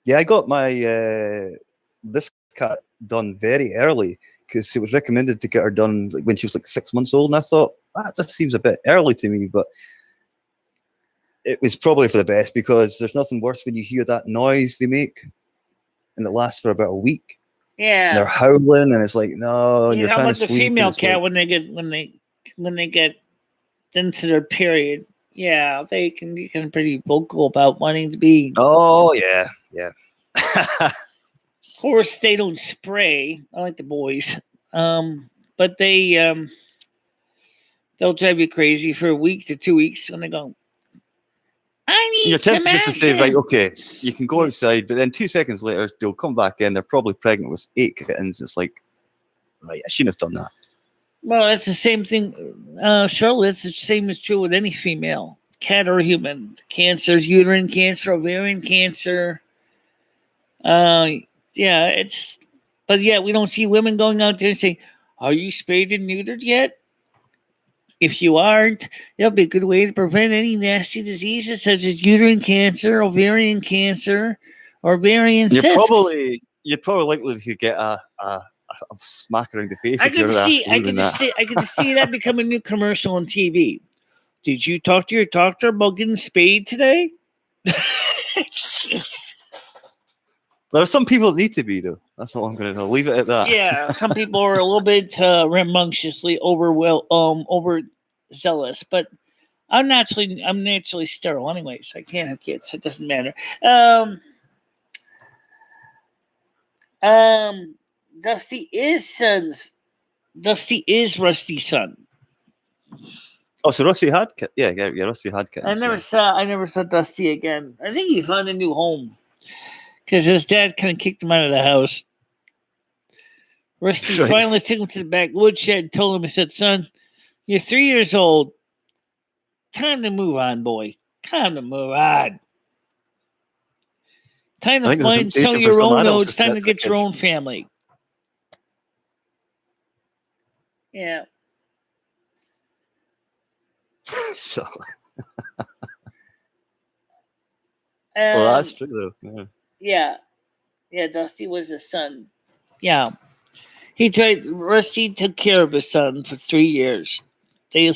Yeah, I got my this cat done very early because it was recommended to get her done like when she was like 6 months old, and I thought that just seems a bit early to me, but it was probably for the best because there's nothing worse when you hear that noise they make, and it lasts for about a week. Yeah, and they're howling, and it's like no, and you're trying to sleep. How about the female cat when they get into their period? Yeah, they can become pretty vocal about wanting to be. Oh yeah. Of course, they don't spray. I like the boys, but they'll drive you crazy for a week to 2 weeks when they go. I need You're tempted just to say, right, okay, you can go outside, but then 2 seconds later, they'll come back in. They're probably pregnant with 8 kittens. It's like, right, I shouldn't have done that. Well, that's the same thing, Charlotte. It's the same is true with any female, cat or human. Cancers, uterine cancer, ovarian cancer. But we don't see women going out there and saying, "Are you spayed and neutered yet?" If you aren't, that'll be a good way to prevent any nasty diseases such as uterine cancer, ovarian cancer, or ovarian cysts. You're probably likely to get a smack around the face. I could just see that become a new commercial on TV. Did you talk to your doctor about getting spayed today? Jeez. There are some people that need to be, though. That's all I'm going to leave it at that. Yeah, some people are a little bit rambunctiously overzealous, but I'm naturally sterile anyway, so I can't have kids. So it doesn't matter. Dusty is Rusty's son. Oh, so Rusty had kittens. Yeah, Rusty had kittens. I never saw Dusty again. I think he found a new home. Because his dad kind of kicked him out of the house. Rusty finally took him to the back woodshed and told him, he said, "Son, you're 3 years old. Time to move on, boy. Time to move on. Time to find some of your own notes. Time to get your own family." Yeah. So. Well, that's true, though. Yeah. Yeah, Dusty was his son. Yeah. Rusty took care of his son for 3 years. He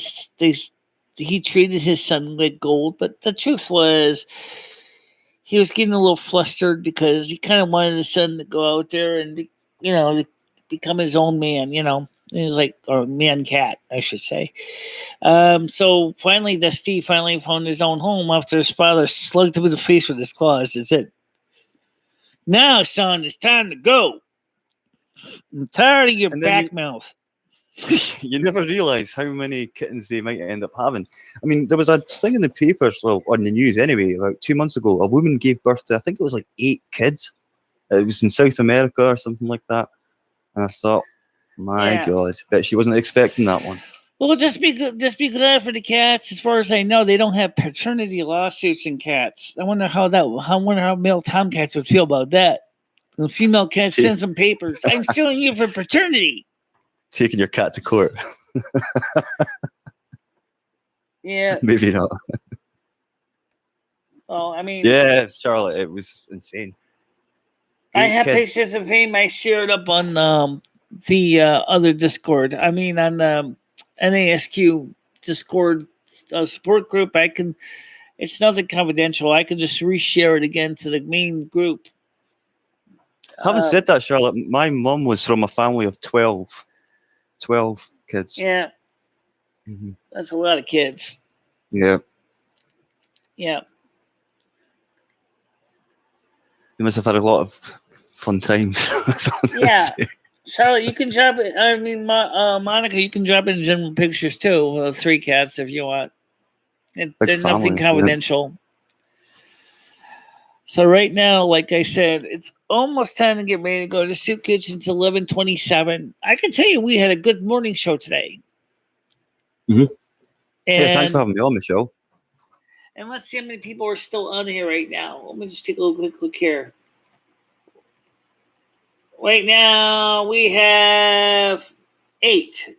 treated his son like gold, but the truth was he was getting a little flustered because he kind of wanted his son to go out there and, become his own man, He was like, or man cat, I should say. So finally, Dusty found his own home after his father slugged him in the face with his claws and said, "Now, son, it's time to go. I'm tired of your back mouth." You never realize how many kittens they might end up having. I mean, there was a thing in the papers, well, on the news anyway, about 2 months ago. A woman gave birth to, I think it was like 8 kids. It was in South America or something like that. And I thought, my God, bet she wasn't expecting that one. Well, just be glad for the cats. As far as I know, they don't have paternity lawsuits in cats. I wonder how male tomcats would feel about that. The female cat sends some papers. "I'm suing you for paternity." Taking your cat to court. Yeah. Maybe not. Well, I mean. Yeah, Charlotte, it was insane. I have pictures of him. I shared up on the other Discord. I mean, on NASQ Discord support group. It's nothing confidential. I can just reshare it again to the main group. Having said that, Charlotte, my mum was from a family of 12 kids. Yeah. Mm-hmm. That's a lot of kids. Yeah. Yeah. You must have had a lot of fun times. Yeah. Charlotte, you can drop it. I mean, Monica, you can drop it in general pictures too. 3 cats if you want. There's nothing confidential. So right now, like I said, it's almost time to get ready to go to Soup Kitchen. It's 11:27. I can tell you, we had a good morning show today. Mm-hmm. And, yeah, thanks for having me on the show. And let's see how many people are still on here right now. Let me just take a little quick look here. Right now, we have 8.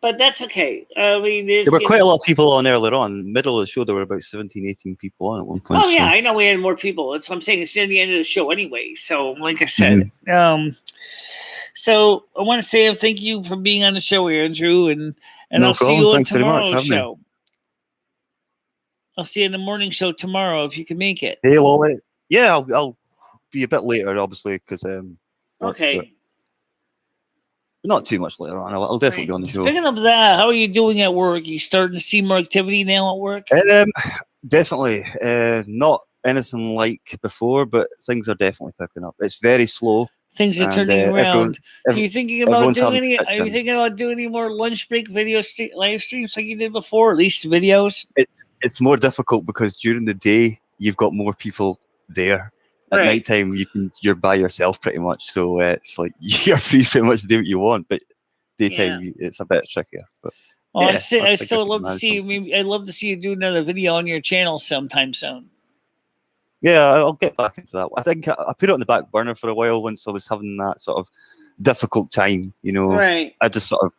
But that's okay. I mean, there were quite a lot of people on earlier on. Middle of the show, there were about 17, 18 people on at one point. Oh, yeah, I know we had more people. That's what I'm saying. It's near the end of the show anyway. So, like I said, so I want to say thank you for being on the show, Andrew, and no I'll problem. see you on Thanks tomorrow's show. I'll see you in the morning show tomorrow if you can make it. Hey, well, yeah, I'll be a bit later, obviously, because okay. Not too much later on. I'll definitely be on the show. Speaking of that, how are you doing at work? You starting to see more activity now at work? Definitely. Not anything like before, but things are definitely picking up. It's very slow. Things are turning around. Are you thinking about doing any? Are you thinking about doing any more lunch break live streams like you did before? At least videos. It's more difficult because during the day you've got more people there. At nighttime, you're by yourself pretty much, so it's like you're free pretty much to do what you want. But daytime, it's a bit trickier. But I still love to see. Maybe I'd love to see you do another video on your channel sometime soon. Yeah, I'll get back into that. I think I put it on the back burner for a while once I was having that sort of difficult time. You know, I just sort of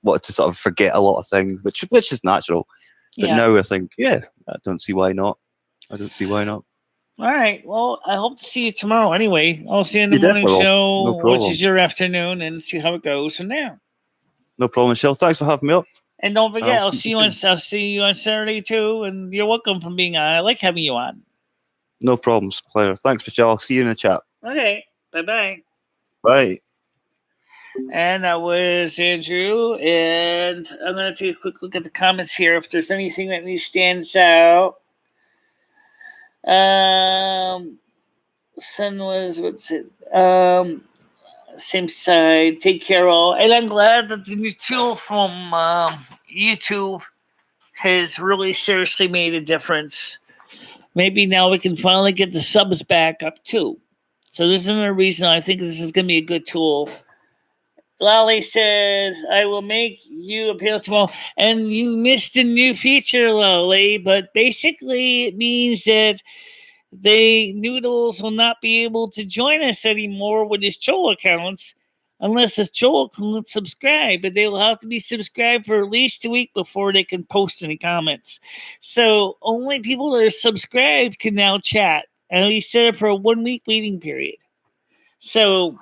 wanted to sort of forget a lot of things, which is natural. But now I think, I don't see why not. All right. Well, I hope to see you tomorrow anyway. I'll see you in the morning show, which is your afternoon, and see how it goes from there. No problem, Michelle. Thanks for having me up. And don't forget, I'll see you on Saturday too, and you're welcome for being on. I like having you on. No problems, pleasure. Thanks, Michelle. I'll see you in the chat. Okay. Bye-bye. Bye. And that was Andrew. And I'm going to take a quick look at the comments here if there's anything that stands out. Son was, what's it? Same side. Take care all. And I'm glad that the new tool from YouTube has really seriously made a difference. Maybe now we can finally get the subs back up too. So this is another reason I think this is going to be a good tool. Lolly says, I will make you a panel tomorrow. And you missed a new feature, Lolly. But basically it means that Noodles will not be able to join us anymore with his troll accounts unless his troll can subscribe. But they will have to be subscribed for at least a week before they can post any comments. So only people that are subscribed can now chat. And we set it for a 1-week waiting period. So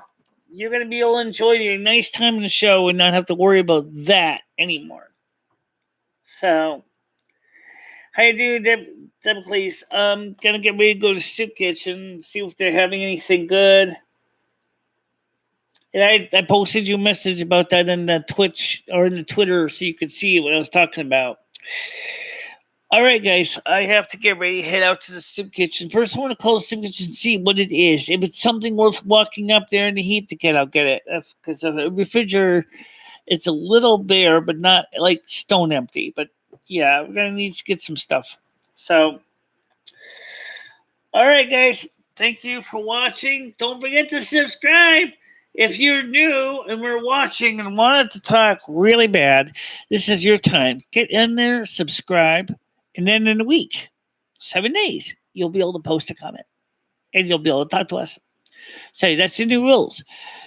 you're going to be able to enjoy a nice time in the show and not have to worry about that anymore. So, how you doing, Deb, please? Gonna get ready to go to Soup Kitchen, see if they're having anything good. And I posted you a message about that in the Twitch or in the Twitter so you could see what I was talking about. All right, guys, I have to get ready to head out to the Soup Kitchen. First, I want to call the Soup Kitchen and see what it is. If it's something worth walking up there in the heat to get, I'll get it. Because the refrigerator, it's a little bare, but not like stone empty. But yeah, we're going to need to get some stuff. So, all right, guys, thank you for watching. Don't forget to subscribe. If you're new and we're watching and wanted to talk really bad, this is your time. Get in there, subscribe. And then in a week, 7 days, you'll be able to post a comment. And you'll be able to talk to us. So that's the new rules.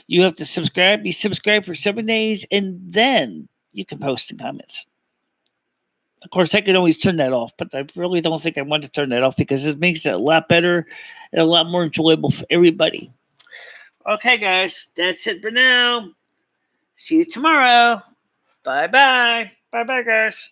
You have to subscribe, be subscribed for 7 days, and then you can post the comments. Of course, I could always turn that off, but I really don't think I want to turn that off because it makes it a lot better and a lot more enjoyable for everybody. Okay, guys, that's it for now. See you tomorrow. Bye-bye. Bye-bye, guys.